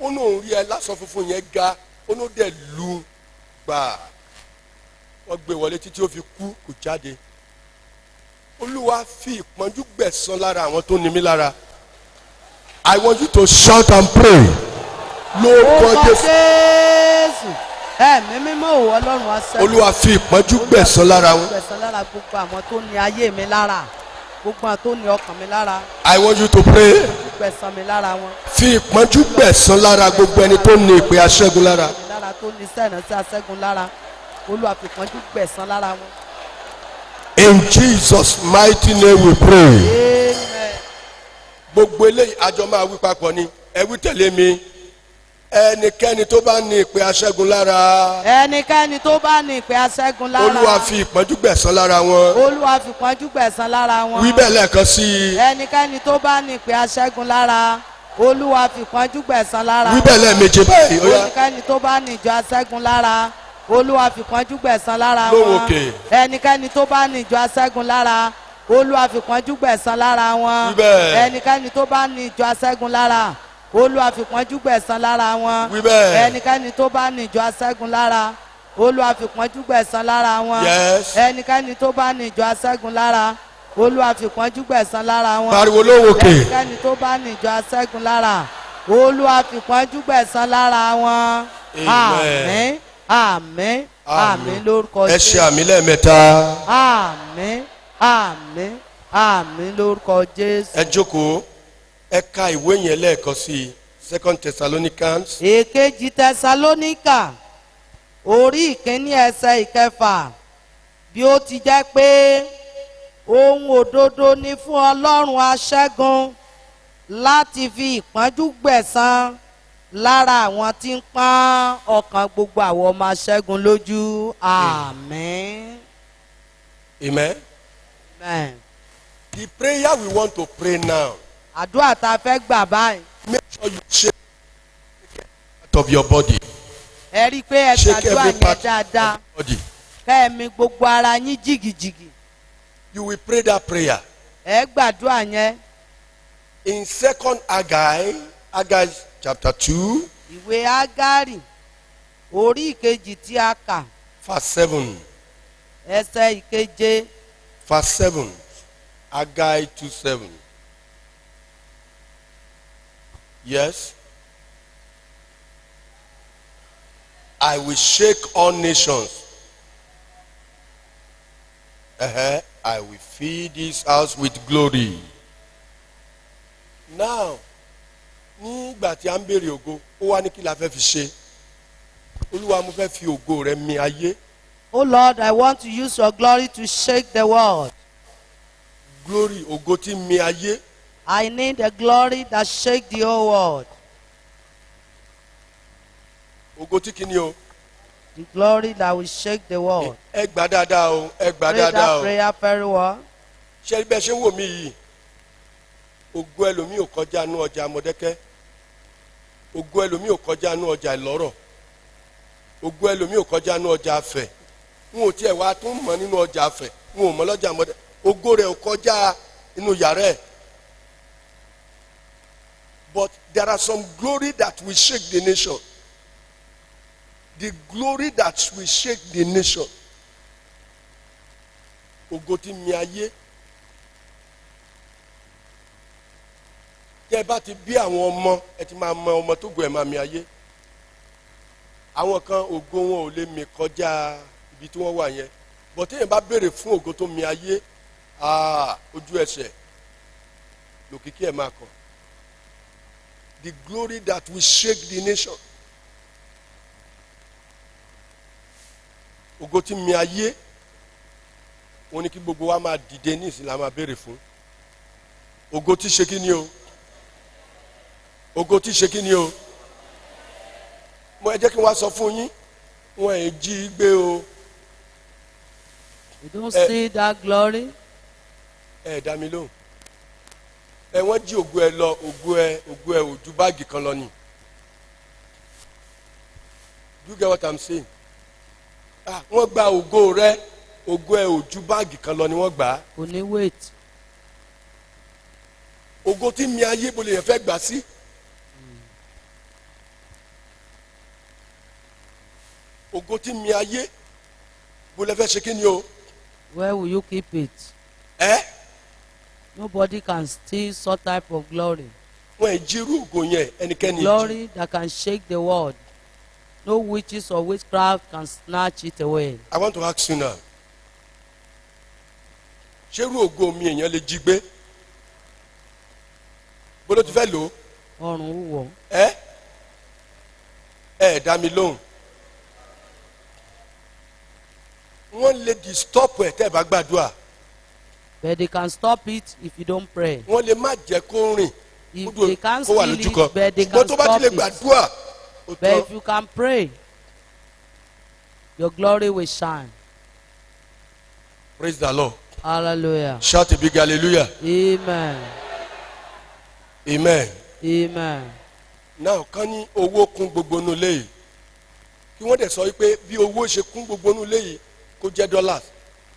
Ó náà rí ẹ lásọ funfun yẹn ga, ó náà dẹ̀ lù ú gbà, wọ́n gbé wọlé títí ó fi kú, kò jáde. Olúwa fi ìpọ́njú gbẹ̀san lára àwọn tó ní mí lára. I want you to shout and pray. Lórúkọ Jésù.
Jésù. Ẹ̀mí mímọ́ ò Ọlọ́run wá sẹ́yìn.
Olúwa fi ìpọ́njú gbẹ̀san lára wọn.
Gbẹ̀san lára gbogbo àwọn tó ní ayé mi lára. Gbogbo àwọn tó ní ọkàn mi lára.
I want you to pray.
Gbẹ̀san mi lára wọn.
Fi ìpọ́njú gbẹ̀san lára gbogbo ẹni tó ní ìpè aṣẹ́gun lára.
Lára tó ní sẹ́ẹ̀nà sí aṣẹ́gun lára. Olúwa fi ìpọ́njú gbẹ̀san lára wọn.
In Jesus' mighty name we pray.
Amen.
gbogbo eléyìí àjọ máa wí papọ̀ ni ẹ wí tẹ̀lé mi ẹnikẹ́ni tó bá ní ìpè aṣẹ́gun lára
ẹnikẹ́ni tó bá ní ìpè aṣẹ́gun lára.
olúwa fi ìpọ́njú gbẹ̀san lára wọn
olúwa fi ìpọ́njú gbẹ̀san lára wọn.
wí bẹ́ẹ̀ lẹ́ẹ̀kan sí i
ẹnikẹ́ni tó bá ní ìpè aṣẹ́gun lára. olúwa fi ìpọ́njú gbẹ̀san lára.
wí bẹ́ẹ̀ lẹ́ẹ̀méje báyìí ó yá
ẹnikẹ́ni tó bá ní ìjọ aṣẹ́gun lára. olúwa fi ìpọ́njú gbẹ̀san lára
Lóhùn
wọn.
òkè.
ẹnikẹ́ni tó bá ní ìjọ aṣẹ́gun lára. olúwa fi ìpọ́njú gbẹ̀san lára wọn.
Wí bẹ́ẹ̀.
ẹnikẹ́ni tó bá ní ìjọ aṣẹ́gun lára. olúwa fi ìpọ́njú gbẹ̀san lára wọn.
Wí bẹ́ẹ̀.
ẹnikẹ́ni tó bá ní ìjọ aṣẹ́gun lára. olúwa fi ìpọ́njú gbẹ̀san lára wọn.
Yes.
ẹnikẹ́ni tó bá ní ìjọ aṣẹ́gun lára. olúwa fi ìpọ́njú gbẹ̀san lára wọn.
pariwo lóhùn òkè
ẹnikẹ́ni tó bá ní ìjọ aṣẹ́gun lára. olúwa fi ìpọ́njú gbẹ̀san lára wọn.
Amen.
àmín àmín àmín lórúkọ
ẹ ṣe àmì lẹ́ẹ̀mẹ́ta
àmín àmín àmín lórúkọ jésù.
ẹ jókòó ẹ ka ìwé yẹn lẹ́ẹ̀kan sí i 2 Thessalonians
èkejì tẹsalóníkà orí ìkíní ẹsẹ̀ ìkẹfà bí ó ti jẹ́ pé ohun òdodo ni fún ọlọ́run aṣẹ́gun láti fi ìpọ́njú gbẹ̀san lára àwọn tí ń pọ́n ọkàn gbogbo àwọn ọmọ aṣẹ́gun lójú àmín.
amen.
Amen.
The prayer we want to pray now,
àdúrà tá a fẹ́ gbà báyìí
make sure you shake part of your body.
ẹ rí i pé ẹ
Shake
ṣàdúrà
every
yẹn
part
dáadáa
of your body.
kẹ́ẹ̀mí gbogbo ara yín jìgìjìgì
You will pray that prayer.
ẹ gbàdúrà yẹn.
In 2 Haggai chapter 2,
ìwé ágárì orí ìkejì tí a kà
verse 7.
ẹsẹ̀ ìkeje
Verse 7. Haggai 2:7. Yes. I will shake all nations. I will fill this house with glory. Now, nígbà tí a ń béèrè ògo, ó wá ní kí la fẹ́ fi ṣe. Olúwa mo fẹ́ fi ògo rẹ mi ayé.
Oh Lord, I want to use your glory to shake the world.
Glory, ògo tí mi ayé.
I need a glory that shake the whole world.
Ògo tí kìíní o.
The glory that will shake the world.
Ẹ gbà dáadáa o, ẹ gbà
Pray
dáadáa
that
o.
prayer very well.
Ṣé bẹ́ẹ̀ ṣe ń wò mí yìí? Ògo ẹlòmíì ò kọjá inú ọjà Mọ̀dẹ́kẹ́. Ògo ẹlòmíì ò kọjá inú ọjà Ìlọ́rọ̀. Ògo ẹlòmíì ò kọjá inú ọjà Afẹ̀. N ò tiẹ̀ wá tún mọ̀ nínú ọjà Afẹ̀. N ò mọ̀ lọ́jà Mọ̀dẹ́kẹ́. Ògo rẹ̀ ò kọjá inú yàrá ẹ̀. But there are some glory that will shake the nation. The glory that will shake the nation. Ògo tí mi ayé. Tẹ́ ẹ bá ti bí àwọn ọmọ ẹ ti máa mọ ọmọ tó gbọ́ ẹ máa mi ayé. Àwọn kan ògo wọn ò lè mi kọjá ibi tí wọ́n wà yẹn. But téèyàn bá béèrè fún ògo tó mi ayé, ojú ẹsẹ̀ lòkìkí ẹ̀ máa kàn. The glory that will shake the nation. Ògo tí mi ayé, wọ́n ní kí gbogbo wa máa dìde ní ìsìn la máa béèrè fún. Ògo tí ṣe kí ni o? Ògo tí ṣe kí ni o? Mo ẹ jẹ́ kí n wá sọ fún yín, wọ́n ẹ̀ jí gbé o.
You don't see that glory.
Ẹ dá mi lóhùn. Wọ́n jí ògo ẹ lọ, ògo ẹ ò ju báàgì kan lọ ni. Do you get what I'm saying? Wọ́n gba ògo rẹ, ògo ẹ ò ju báàgì kan lọ ni wọ́n gbà á.
Kò ní wait.
Ògo tí mi ayé bo lè yẹn fẹ́ gbà sí. Ògo tí mi ayé bo lè fẹ́ ṣe kí ni o?
Where will you keep it? Nobody can steal such type of glory.
Wọ́n ẹ̀ jírú ògo yẹn ẹnikẹ́ni jí.
Glory that can shake the world. No witches or witchcraft can snatch it away.
I want to ask you now. Ṣérú ògo mi èèyàn lè jí gbé? Bó ló ti fẹ́ lò ó?
Ọrùn wúwo.
Ẹ dá mi lóhùn. Wọ́n lè disturb ẹ̀ tẹ́ ẹ bá gbàdúrà.
But they can stop it if you don't pray.
Wọ́n lè má jẹ́ kó rìn
If
Gbogbo
they can't
kó wà
steal
lójú
it,
kan.
but they
Ṣùgbọ́n
can
tó bá ti
stop
lè
it.
gbàdúrà ó
But
tán.
if you can pray, your glory will shine.
Praise the Lord.
Hallelujah.
Shout a big hallelujah.
Amen.
Amen.
Amen.
Now kán ní owó kún gbogbo inú ilé yìí kí wọ́n dẹ̀ sọ wípé bí owó ṣe kún gbogbo inú ilé yìí kó jẹ́ dollars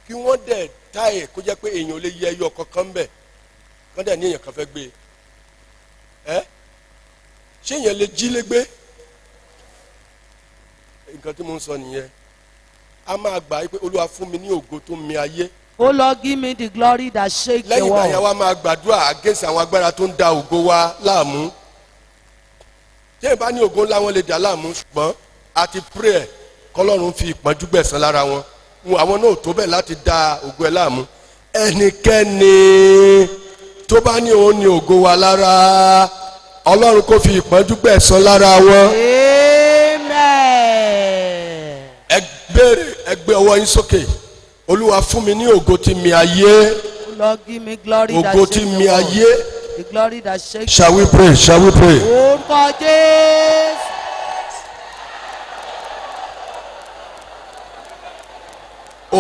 kí wọ́n dẹ̀ tá ẹ̀ kó jẹ́ pé èèyàn ò lè yẹ ẹyọ kankan bẹ̀ kán dẹ̀ ní èèyàn kan fẹ́ gbé ẹ́ ṣé èèyàn lè jí lé gbé nǹkan tí mo ń sọ nìyẹn a máa gbà wípé Olúwa fún mi ní ògo tó mi ayé
Oh Lord, give me the glory that shakes the
lẹ́yìn ìgbà yẹn
world.
wa máa gbàdúrà against àwọn agbára tó ń da ògo wa láàmú tí èèyàn bá ní ògo ńlá wọn lè dà láàmú ṣùgbọ́n àti prayer kọ́lọ́run fi ìpọ́njú gbẹ̀san lára wọn àwọn náà tó bẹ̀ láti da ògo ẹ̀ láàmú ẹnikẹ́ni tó bá ní òun ní ògo wa lára Ọlọ́run kó fi ìpọ́njú gbẹ̀san lára wọn.
Amen.
ẹ béèrè ẹ gbé ọwọ́ yín sókè Olúwa fún mi ní ògo tí mi ayé
Oh Lord, give me glory that
ògo
shakes
tí
the
mi
world.
ayé.
The glory that shakes
Shall we pray? Shall we pray?
Orúkọ Jésù.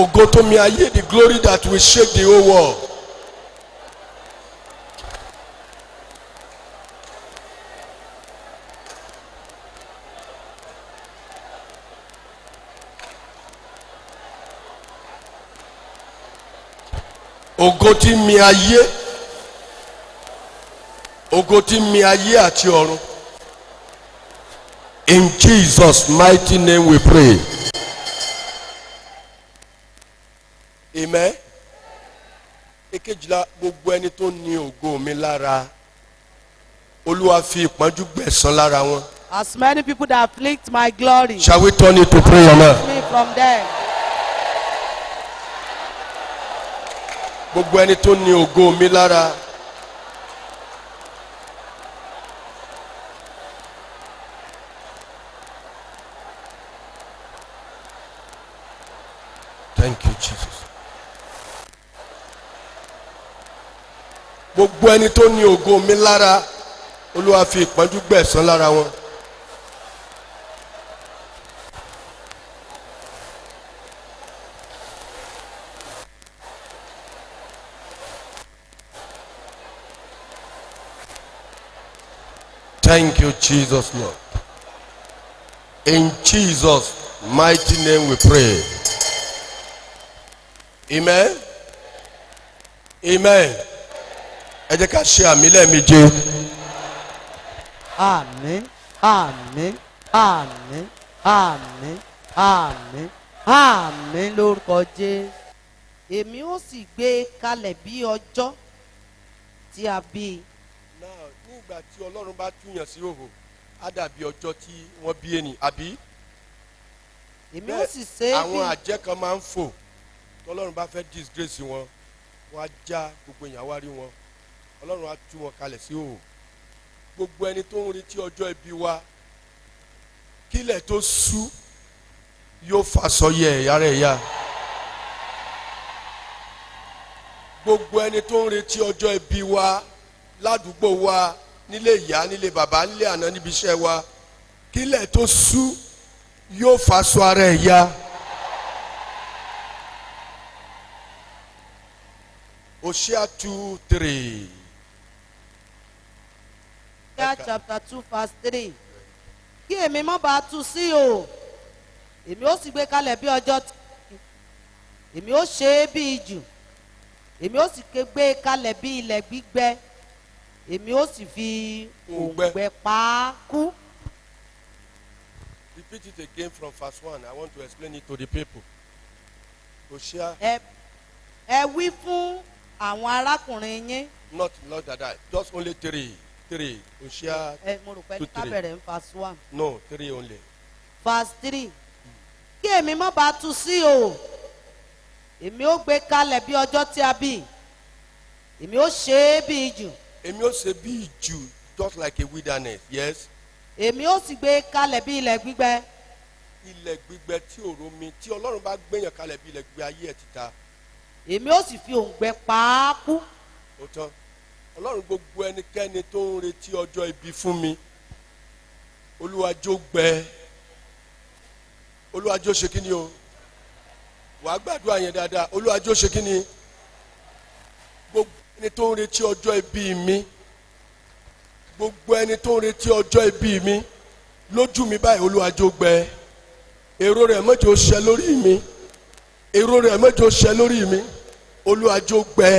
Ògo tó mi ayé, the glory that will shake the whole world. Ògo tí mi ayé, ògo tí mi ayé àti ọ̀run. In Jesus' mighty name we pray. Amen. Èkejìlá gbogbo ẹni tó ní ògo mi lára Olúwa fi ìpọ́njú gbẹ̀san lára wọn.
As many people that afflict my glory,
Shall we turn it to prayer now?
me from them.
Gbogbo ẹni tó ní ògo mi lára Thank you, Jesus. Gbogbo ẹni tó ní ògo mi lára Olúwa fi ìpọ́njú gbẹ̀san lára wọn. Thank you, Jesus, Lord. In Jesus' mighty name we pray. Amen. Amen. Ẹ jẹ́ ká ṣe àmì lẹ́ẹ̀méje.
Àmín, àmín, àmín, àmín, àmín, àmín lórúkọ Jésù. Èmi ó sì gbé kalẹ̀ bí ọjọ́ tí a bí.
Now, nígbà tí Ọlọ́run bá túyàn sí òhò, á dàbí ọjọ́ tí wọ́n bí ẹni, àbí?
Èmi ó sì ṣe é
Àwọn
bí.
àjẹ́ kan máa ń fò. Tọ́lọ́run bá fẹ́ disgrace wọn, wọ́n á já gbogbo èèyàn wá rí wọn. Ọlọ́run á tú wọn kalẹ̀ sí òhò. Gbogbo ẹni tó ń retí ọjọ́ ìbí wa, kílẹ̀ tó ṣú yóò fàsọyẹ ẹ̀yà rẹ̀ ya. Gbogbo ẹni tó ń retí ọjọ́ ìbí wa ládùúgbò wa nílé ìyá nílé bàbá nílé àná níbi iṣẹ́ wa kílẹ̀ tó ṣú yóò fàṣọ ara ẹ̀ ya. Hosea 2:3.
Hosea chapter 2 verse 3. Kí èmi má bàa tú sí o, èmi ó sì gbé kalẹ̀ bí ọjọ́ tí èmi ó ṣe é bí ijù, èmi ó sì gbé kalẹ̀ bí ilẹ̀ gbígbẹ, èmi ó sì fi òǹgbẹ pa á kú.
Repeat it again from verse 1. I want to explain it to the people. Hosea,
Ẹ wí fún àwọn arákùnrin yín.
not that I. Just only 3. Hosea,
Mo rò pé
2,
ká
3.
bẹ̀rẹ̀ ń verse 1.
No, 3 only.
Verse 3. Kí èmi má bàa tú sí o, èmi ó gbé kalẹ̀ bí ọjọ́ tí a bí, èmi ó ṣe é bí ijù,
Èmi ó ṣe bí ìjù, just like a wilderness. Yes.
èmi ó sì gbé kalẹ̀ bí ilẹ̀ gbígbẹ.
Ilẹ̀ gbígbẹ tí ò romi tí Ọlọ́run bá gbẹ̀yàn kalẹ̀ bí ilẹ̀ gbígbẹ ayé ẹ̀ ti ta.
Èmi ó sì fi òǹgbẹ pa á kú.
Ó tán. ọlọ́run gbogbo ẹnikẹ́ni tó ń retí ọjọ́ ibi fún mi olúwa jó gbẹ olúwa jó ṣe kí ni o wàá gbàdúrà yẹn dáadáa olúwa jó ṣe kí ni gbogbo ẹni tó ń retí ọjọ́ ibi mi gbogbo ẹni tó ń retí ọjọ́ ibi mi lójú mi báyìí olúwa jó gbẹ èrò rẹ̀ mọ́jọ́ ṣẹ lórí mi èrò rẹ̀ mọ́jọ́ ṣẹ lórí mi olúwa jó gbẹ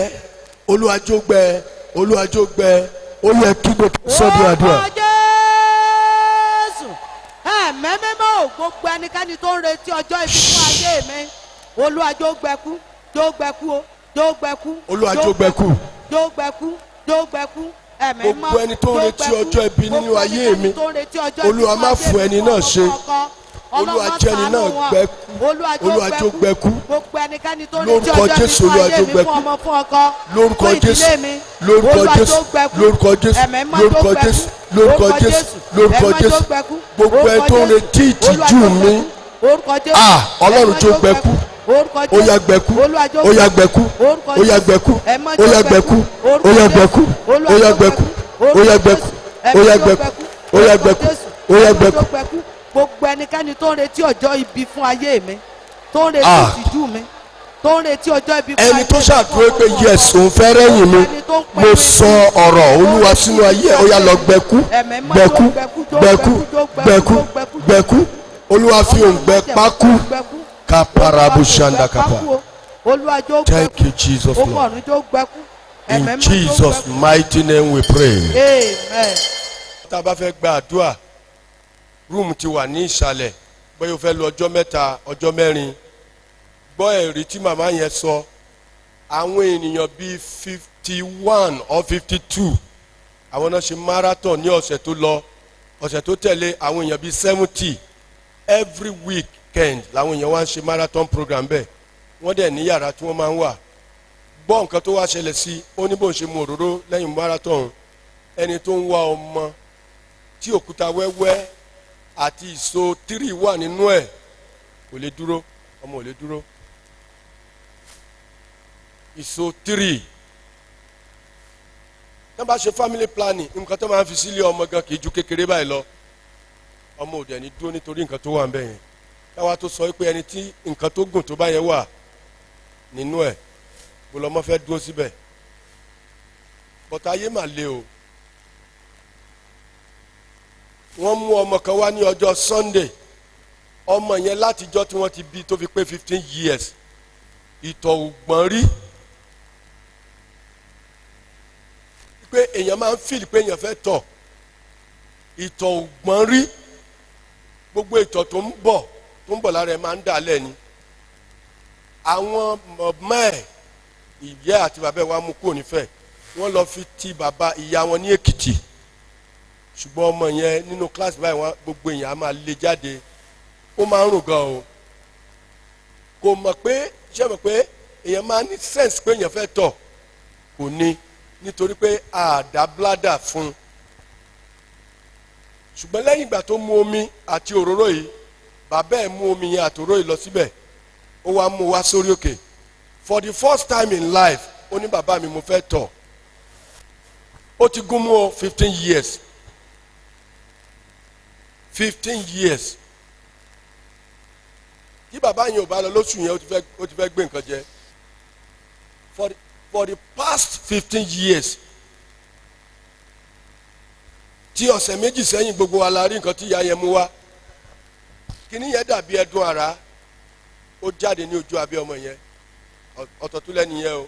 olúwa jó gbẹ olúwa jó gbẹ ó yẹ kí gbogbo sọ́dún àdúrà.
Orúkọ Jésù mẹ́mẹ́mọ́ ò gbogbo ẹnikẹ́ni tó ń retí ọjọ́ ibi fún ayé mi olúwa jó gbẹkú jó gbẹkú o jó gbẹkú
olúwa jó gbẹkú
jó gbẹkú jó gbẹkú ẹ̀mẹ́mọ́
gbogbo ẹni tó ń retí ọjọ́ ibi nínú ayé mi olúwa má fún ẹni náà ṣe olúwa jẹ́ni náà gbẹ́kú olúwa jó gbẹ́kú lórúkọ jésù olúwa jó gbẹ́kú lórúkọ jésù lórúkọ jésù lórúkọ jésù lórúkọ jésù lórúkọ jésù lórúkọ jésù gbogbo ẹni tó ń retí ìtìjú mi ọlọ́run jó gbẹ́kú ó yá gbẹ́kú ó yá gbẹ́kú ó yá gbẹ́kú ó yá gbẹ́kú ó yá gbẹ́kú ó yá gbẹ́kú ó yá gbẹ́kú ó yá gbẹ́kú ó yá gbẹ́kú ó yá gbẹ́kú.
gbogbo ẹnikẹ́ni tó ń retí ọjọ́ ibi fún ayé mi tó ń retí ìtìjú mi tó ń retí ọjọ́ ibi fún ayé mi.
ẹni tó ṣàdúró pé yes òun fẹ́ rẹ́yìn mi mo sọ ọ̀rọ̀ olúwa sínú ayé ó yá lọ gbẹ́kú gbẹ́kú gbẹ́kú gbẹ́kú gbẹ́kú olúwa fi òun gbẹ pákú kaparabu shanda kapa. Thank you Jesus Lord. In Jesus mighty name we pray.
Amen.
tá a bá fẹ́ gba àdúrà rúùmù ti wà ní ìsàlẹ̀ bóyá o fẹ́ lọ ọjọ́ mẹ́ta ọjọ́ mẹ́rin gbọ́ ẹ̀rí tí màmá yẹn sọ àwọn ènìyàn bíi 51 or 52 àwọn náà ṣe marathon ní ọ̀sẹ̀ tó lọ ọ̀sẹ̀ tó tẹ̀lé àwọn èèyàn bíi 70 every weekend làwọn èèyàn wá ń ṣe marathon program bẹ́ẹ̀ wọ́n dẹ̀ ní yàrá tí wọ́n máa ń wà gbọ́ nǹkan tó wá ṣẹlẹ̀ sí ó ní bó ń ṣe mu òróró lẹ́yìn marathon ẹni tó ń wá ọmọ tí òkúta wẹ́wẹ́ àti ìso 3 wà nínú ẹ̀ kò lè dúró ọmọ ò lè dúró ìso 3 tó bá ṣe family planning nǹkan tó máa ń fi sílé ọmọ gan kì í ju kékeré báyìí lọ ọmọ ò dẹ̀ ní dúró nítorí nǹkan tó wà ń bẹ̀ yẹn káwa tó sọ pé ẹni tí nǹkan tó gùn tó bá yẹn wà nínú ẹ̀ bó lọ́mọ fẹ́ dúró síbẹ̀ bọ́tà ayé mà le o wọ́n mú ọmọ kan wá ní ọjọ́ Sunday ọmọ yẹn látijọ́ tí wọ́n ti bí tó fi pé 15 years ìtọ̀ ògbọ́n rí pé èèyàn máa ń fìlì pé èèyàn fẹ́ tọ̀ ìtọ̀ ògbọ́n rí gbogbo ìtọ̀ tó ń bọ̀ lára ẹ̀ máa ń dà lẹ́ni àwọn mọ̀mọ́ ẹ̀ ìyá àti bàbá ẹ̀ wá mú kúrò nífẹ̀ẹ́ wọ́n lọ fi ti bàbá ìyá wọn ní Èkìtì ṣùgbọ́n ọmọ yẹn nínú kíláàsì báyìí wọn gbogbo èèyàn á máa lé jáde ó máa ń rùn gan o kò mọ̀ pé ṣé mọ̀ pé èèyàn máa ní sense pé èèyàn fẹ́ tọ̀ kò ní nítorí pé àdá bládà fún un ṣùgbọ́n lẹ́yìn ìgbà tó mu omi àti òróró yìí bàbá ẹ̀ mú omi yẹn àti òróró yìí lọ síbẹ̀ ó wá mú wá sórí òkè for the first time in life ó ní bàbá mi mo fẹ́ tọ̀ ó ti gún mú ọ 15 years 15 years tí bàbá yẹn ò bá lọ lóṣù yẹn ó ti fẹ́ gbé nǹkan jẹ for the past 15 years tí ọ̀sẹ̀ méjì sẹ́yìn gbogbo wa la rí nǹkan tí ìyá yẹn mú wá kíní yẹn dàbí ẹdun ara ó jáde ní ojú abẹ́ ọmọ yẹn ọ̀tọ̀ tó lẹ́nu yẹn o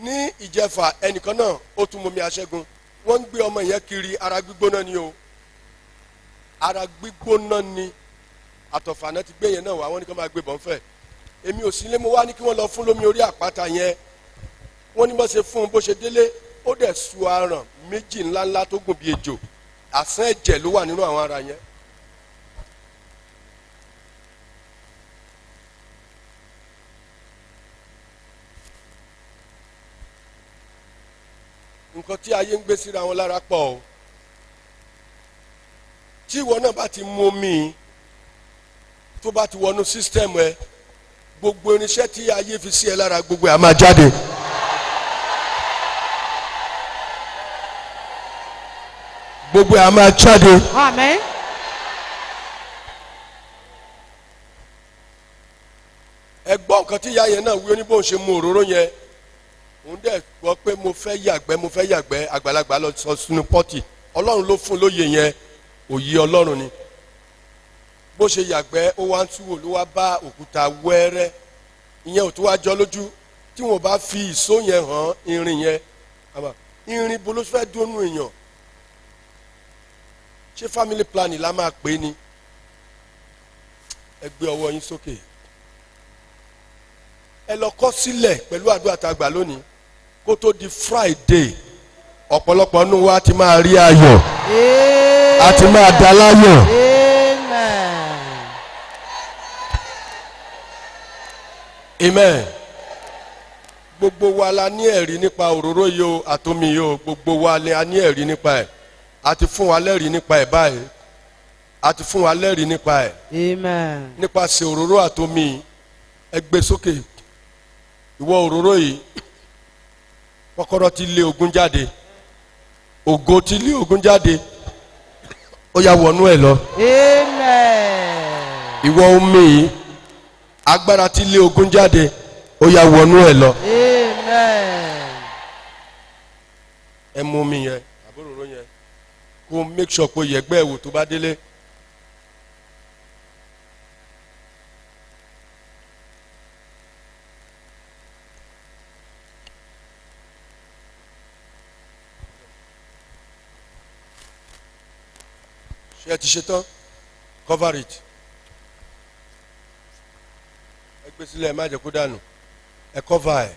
ní ìjẹfà ẹnìkan náà ó tún mú mi aṣẹ́gun wọ́n ń gbé ọmọ yẹn kiri ara gbígbóná ni o ara gbígbóná ni àtọ̀fà náà ti gbé yẹn náà wá wọ́n ní kí wọ́n máa gbé bọ́n fẹ́ èmi ò sí lé mo wá ní kí wọ́n lọ fún lómi orí àpáta yẹn wọ́n ní bó ṣe fún un bó ṣe délé ó dẹ̀ su aràn méjì ńláńlá tó gùn bí ejò àsán ẹ̀jẹ̀ ló wà nínú àwọn ara yẹn. nǹkan tí ayé ń gbé síra wọn lára pọ̀ o tí ìwọ náà bá ti mú omi tó bá ti wọnú sísítẹ́ẹ̀mù ẹ gbogbo irinṣẹ́ tí ayé fi sí ẹ lára gbogbo ẹ á máa jáde. gbogbo ẹ̀ á máa jáde.
Amen.
ẹ gbọ́ nǹkan tí ìyá yẹn náà wí ó ní bóun ṣe mu òróró yẹn òun dẹ̀ gbọ́ pé mo fẹ́ yàgbẹ́ àgbàlagbà lọ sọ sínú pọ́tì ọlọ́run ló fún lóye yẹn òye ọlọ́run ni bó ṣe yàgbẹ́ ó wá ń túwò ló wá bá òkúta wẹ́rẹ́ ìyẹn ò tó wá jọ lójú tí wọn bá fi ìṣó yẹn hàn irin yẹn irin bó ló fẹ́ dúnú èèyàn ṣé family planning la máa pè é ni ẹ gbé ọwọ́ yín sókè ẹ lọ kọ sílẹ̀ pẹ̀lú àdúrà tá a gbà lónìí kó tó di Friday ọ̀pọ̀lọpọ̀ nínú wa ti máa rí ayọ̀ a ti máa dá láyọ̀. Amen. Gbogbo wa la ní ẹ̀rí nípa òróró yìí o àtomi yìí o gbogbo wa la ní ẹ̀rí nípa ẹ̀ a ti fún wa lẹ́rìí nípa ẹ̀ báyìí a ti fún wa lẹ́rìí nípa ẹ̀.
Amen.
Nípasẹ̀ òróró àtomi ẹ gbé sókè ìwọ òróró yìí kọ́kọ́rọ́ ti lé ogun jáde ògo ti lé ogun jáde ó yá wọnú ẹ lọ.
Amen.
Ìwọ omi yìí agbára ti lé ogun jáde ó yá wọnú ẹ lọ.
Amen.
ẹ mú omi yẹn àbúrò yẹn kó make sure pé yẹgbẹ́ ẹ̀wò tó bá délé. ṣé ẹ ti ṣe tán cover it ẹ gbé sílẹ̀ ẹ má jẹ́ kó dànù ẹ cover ẹ̀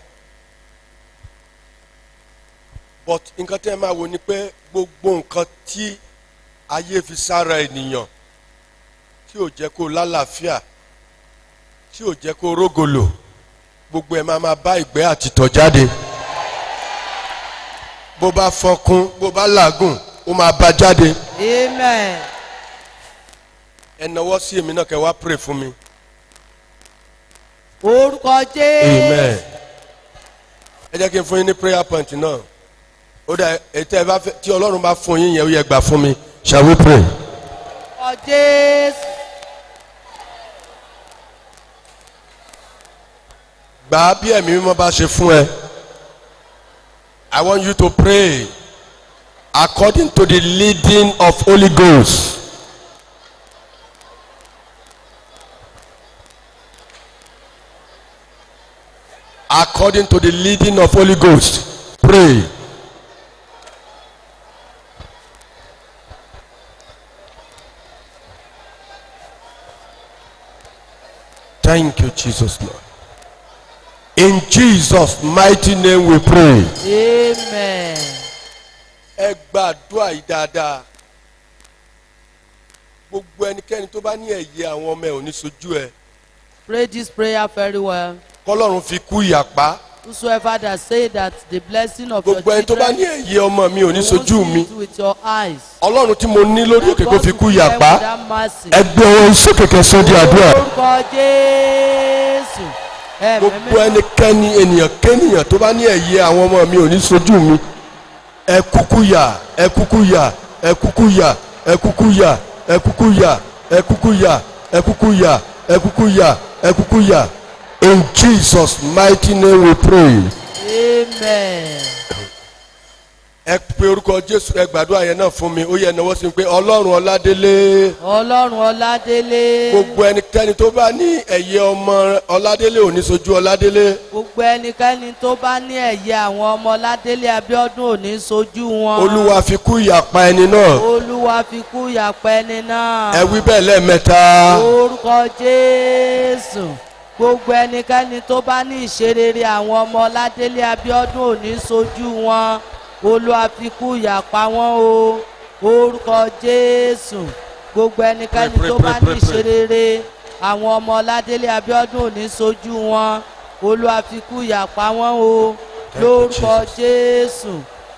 but nǹkan tẹ́ ẹ máa wò ni pé gbogbo nǹkan tí ayé fi sára ènìyàn tí ò jẹ́ kó lálàáfíà tí ò jẹ́ kó rógòlò gbogbo ẹ̀ máa bá ìgbẹ́ àti tọ̀ jáde bó bá fọkún bó bá làágùn ó máa bá jáde.
Amen.
ẹ nawọ́ sí èmi náà kẹ́ wá pray fún mi.
Orúkọ Jésù.
Amen. ẹ jẹ́ kí n fún yín ní prayer point náà ó dà ètò ẹ bá fẹ́ tí Ọlọ́run bá fún yín yẹn ó yẹ gbà fún mi. Shall we pray?
Orúkọ Jésù.
Gbà á bí ẹ̀mí mímọ́ bá ṣe fún ẹ. I want you to pray according to the leading of Holy Ghost. According to the leading of Holy Ghost, pray. Thank you, Jesus, Lord. In Jesus' mighty name we pray.
Amen.
Ẹ gbàdúrà yìí dáadáa. Gbogbo ẹnikẹ́ni tó bá ní ẹ̀yẹ àwọn ọmọ ẹ̀ ò ní sojú ẹ.
Pray this prayer very well.
Kọ́lọ́run fi kú ìyàpá.
Whosoever that say that the blessing of your
Gbogbo ẹni tó bá ní
children
ẹ̀yẹ ọmọ mi ò ní sojú mi.
with your eyes.
Ọlọ́run tí mo ní lórí òkè kó fi kú ìyàpá.
Without mercy.
Ẹ gbé ọwọ́ sókè kẹsàn án di àdúrà.
Orúkọ Jésù.
Gbogbo ẹnikẹ́ni ènìyàn kéènìyàn tó bá ní ẹ̀yẹ àwọn ọmọ mi ò ní sojú mi. Ẹ kúkú yà, ẹ kúkú yà, ẹ kúkú yà, ẹ kúkú yà, ẹ kúkú yà, ẹ kúkú yà, ẹ kúkú yà, ẹ kúkú yà, ẹ kúkú yà. In Jesus' mighty name we pray.
Amen.
Ẹ pe orúkọ Jésù ẹ gbàdúrà yẹn náà fún mi ó yẹ náwó sí mi pé Ọlọ́run Ọládélé.
Ọlọ́run Ọládélé.
Gbogbo ẹnikẹ́ni tó bá ní ẹ̀yẹ ọmọ Ọládélé ò ní sojú Ọládélé.
Gbogbo ẹnikẹ́ni tó bá ní ẹ̀yẹ àwọn ọmọ Ọládélé Abíọ́dún ò ní sojú wọn.
Olúwa fi kú ìyàpá ẹni náà.
Olúwa fi kú ìyàpá ẹni náà.
Ẹ wí bẹ́ẹ̀ lẹ́ẹ̀mẹ́ta.
Orúkọ Jésù. Gbogbo ẹnikẹ́ni tó bá ní ìṣerere àwọn ọmọ Ọládélé Abíọ́dún ò ní sojú wọn. Olúwa fi kú ìyàpá wọn o. Orúkọ Jésù. Gbogbo ẹnikẹ́ni tó bá ní ìṣerere àwọn ọmọ Ọládélé Abíọ́dún ò ní sojú wọn. Olúwa fi kú ìyàpá wọn o. Lórúkọ Jésù.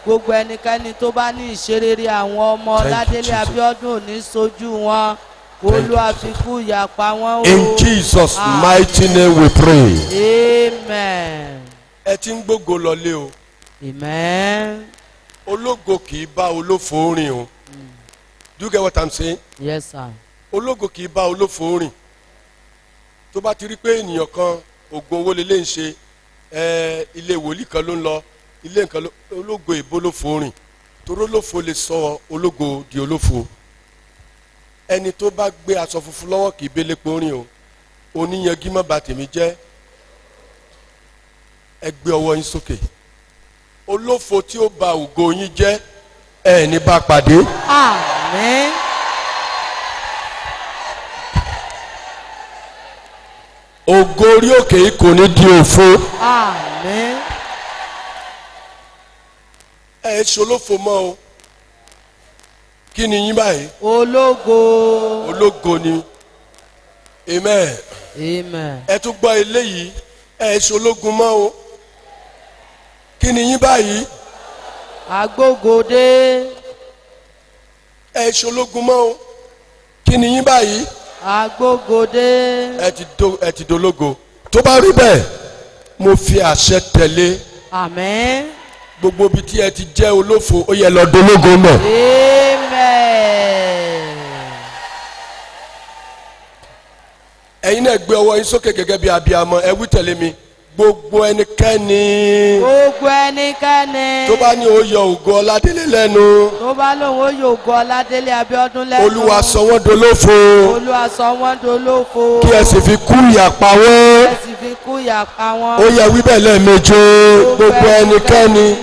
Gbogbo ẹnikẹ́ni tó bá ní ìṣerere àwọn ọmọ Ọládélé Abíọ́dún ò ní sojú wọn. Olúwa fi kú ìyàpá wọn o.
In Jesus' mighty name we pray.
Amen.
Ẹ ti ń gbógo lọlé o.
Amen.
Ológo kì í bá olófo rìn o. Do you get what I'm saying?
Yes, sir.
Ológo kì í bá olófo rìn. Tó bá ti rí pé ènìyàn kan ògùn owó lélẹ́ ń ṣe ilé wòlíì kan ló ń lọ ilé nǹkan ológo ìbò olófo rìn torí olófo lè sọ ológo di olófo. Ẹni tó bá gbé aṣọ funfun lọ́wọ́ kì í bélé porin o oníyanjú má bà tèmi jẹ́. Ẹ gbé ọwọ́ yín sókè. Olófo tí ó ba ògo yín jẹ́ ẹ ní bá pàdé.
Amen.
Ògo orí òkè yìí kò ní di òfo.
Amen.
Ẹ ṣe olófo mọ́ o. Kí ni yín báyìí?
Ológo.
Ológo ni. Amen.
Amen.
Ẹ tún gbọ́ eléyìí ẹ ṣe ológun mọ́ o. Kí ni yín báyìí?
Agbógodé.
Ẹ ṣe ológun mọ́ o. Kí ni yín báyìí?
Agbógodé.
Ẹ ti dológo. Tó bá rí bẹ́ẹ̀ mo fi àṣẹ tẹ̀lé.
Amen.
Gbogbo ibi tí ẹ ti jẹ́ olófo ó yẹ lọ dológo mọ́.
Amen.
Ẹ̀yin náà gbé ọwọ́ yín sókè gẹ́gẹ́ bí abiyamọ ẹ wí tẹ̀lé mi. Gbogbo ẹnikẹ́ni
Gbogbo ẹnikẹ́ni.
tó bá ní ó yọ ògo Ọládélé lẹ́nu.
Tó bá lóun ó yògo Ọládélé Abíọ́dún lẹ́nu.
Olúwa sọ wọ́n dolófo.
Olúwa sọ wọ́n dolófo.
Kí ẹ sì fi kú ìyà pa wọ́n.
Ẹ sì fi kú ìyà pa wọ́n.
Ó yẹ wí bẹ́ẹ̀ lẹ́ẹ̀méje. Gbogbo ẹnikẹ́ni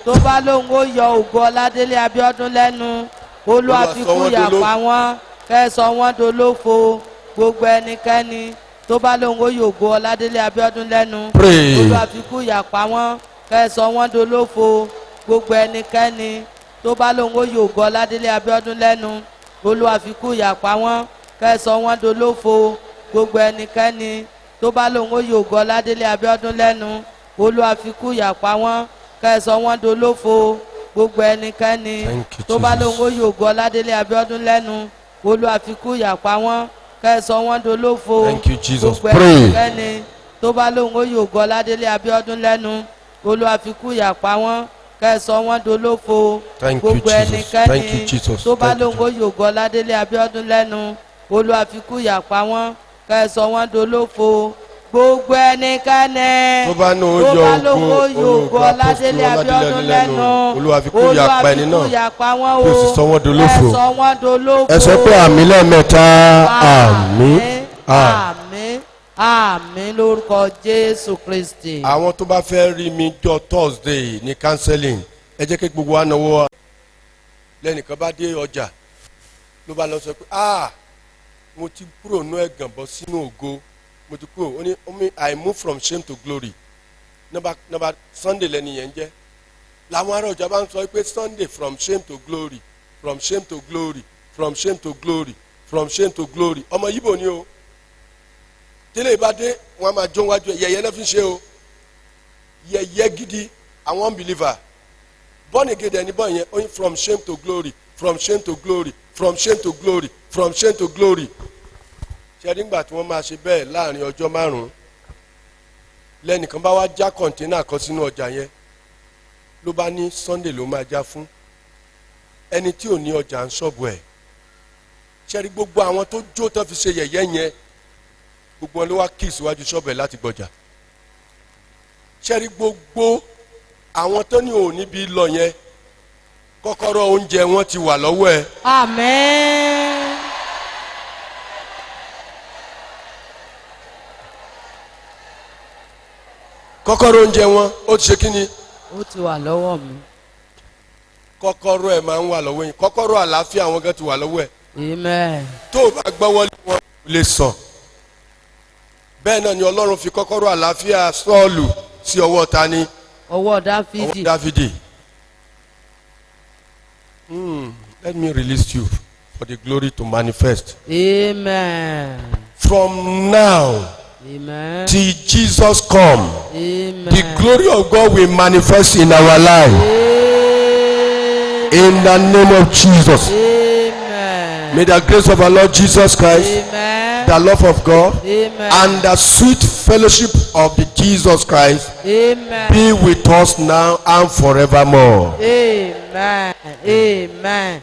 tó bá lóun ó yọ ògo Ọládélé Abíọ́dún lẹ́nu. Olúwa fi kú ìyà pa wọ́n. Kẹ́ ẹ sọ wọ́n dolófo. Gbogbo ẹnikẹ́ni tó bá lóun ó yọ ògo Ọládélé Abíọ́dún lẹ́nu.
Pray.
Olúwa fi kú ìyà pa wọ́n. Kẹ́ ẹ sọ wọ́n dolófo. Gbogbo ẹnikẹ́ni tó bá lóun ó yọ ògo Ọládélé Abíọ́dún lẹ́nu. Olúwa fi kú ìyà pa wọ́n. Kẹ́ ẹ sọ wọ́n dolófo. Gbogbo ẹnikẹ́ni tó bá lóun ó yọ ògo Ọládélé Abíọ́dún lẹ́nu. Olúwa fi kú ìyà pa wọ́n. Kẹ́ ẹ sọ wọ́n dolófo. Gbogbo ẹnikẹ́ni
Thank you,
tó bá
Jesus.
lóun ó yọ ògo Ọládélé Abíọ́dún lẹ́nu. Olúwa fi kú ìyà pa wọ́n. Kẹ́ ẹ sọ wọ́n dolófo.
Thank you, Jesus.
Gbogbo
Pray.
ẹnikẹ́ni tó bá lóun ó yọ ògo Ọládélé Abíọ́dún lẹ́nu. Olúwa fi kú ìyà pa wọ́n. Kẹ́ ẹ sọ wọ́n dolófo.
Thank you,
Gbogbo
Jesus. Thank you,
ẹnikẹ́ni
Jesus.
tó bá
Thank you,
lóun ó yọ ògo Ọládélé Abíọ́dún lẹ́nu. Olúwa fi kú ìyà pa wọ́n. Kẹ́ ẹ sọ wọ́n dolófo. Gbogbo ẹnikẹ́ni
tó bá ní ó
tó
yọ
bá lóun ó yọ ògo
ògo
Ọládélé Abíọ́dún lẹ́nu.
Olúwa fi kú ìyà pa ẹni
Olúwa fi kú
náà.
ìyà pa wọ́n o.
Kí o sì sọ wọ́n dolófo.
Ẹ sọ wọ́n dolófo.
Ẹ sọ pé àmì lẹ́ẹ̀mẹ́ta. Àmín.
Àmín. Àmín lórúkọ Jésù Kristi.
Àwọn tó bá fẹ́ rí mi jọ Thursday ní counseling ẹ jẹ́ kí gbogbo wa náwó wa. Lẹ́nìkan bá dé ọjà ló bá lọ sọ pé mo ti kúrò nú ẹ̀gàn bọ́ sínú ògo mo ti kúrò ó ní I move from shame to glory. Nọ́mbà Sunday lẹ́ni yẹn jẹ́ làwọn ará ọjà bá ń sọ pé Sunday from shame to glory from shame to glory from shame to glory from shame to glory ọmọ yíbò ni o tẹ́lẹ̀ ìbádé wọn a máa jó wájú ẹ̀ yẹ̀yẹ́ náà fi ṣe o yẹ̀yẹ́ gidi àwọn unbeliever born again ẹni bọ́ yẹn ó ní from shame to glory from shame to glory from shame to glory from shame to glory ṣe nígbà tí wọ́n máa ṣe bẹ́ẹ̀ láàrin ọjọ́ márùn-ún lẹ́nìkan bá wá já kọ̀ǹténà kan sínú ọjà yẹn ló bá ní Sunday ló máa já fún ẹni tí ò ní ọjà ń ṣọ́ọ̀bù ẹ̀ ṣe rí gbogbo àwọn tó jó tó fi ṣe yẹ̀yẹ́ yẹn gbogbo wọn ló wá kí ìsíwájú ṣọ́ọ̀bù ẹ̀ láti gbọ́jà ṣẹ́rí gbogbo àwọn tó ní òní bí lọ yẹn kọ́kọ́rọ́ oúnjẹ wọn ti wà lọ́wọ́ ẹ̀.
Àmín.
kọ́kọ́rọ́ oúnjẹ wọn ó ti ṣe kí ni.
Ó ti wà lọ́wọ́ mi.
kọ́kọ́rọ́ ẹ̀ máa ń wà lọ́wọ́ yín kọ́kọ́rọ́ àlàáfíà wọn gan ti wà lọ́wọ́ ẹ̀.
Amen.
tó o bá gbọ́ wọlé wọn kò lè sàn. bẹ́ẹ̀ náà ni Ọlọ́run fi kọ́kọ́rọ́ àlàáfíà Sọ́ọ̀lù sí ọwọ́ ta ni.
Ọwọ́ Dáfídì.
ọwọ́ Dáfídì. Let me release you for the glory to manifest.
Amen.
From now
Amen.
till Jesus come,
Amen.
the glory of God will manifest in our life.
Amen.
In the name of Jesus.
Amen.
May the grace of our Lord Jesus Christ,
Amen.
the love of God,
Amen.
and the sweet fellowship of the Jesus Christ
Amen.
be with us now and forevermore.
Amen. Amen.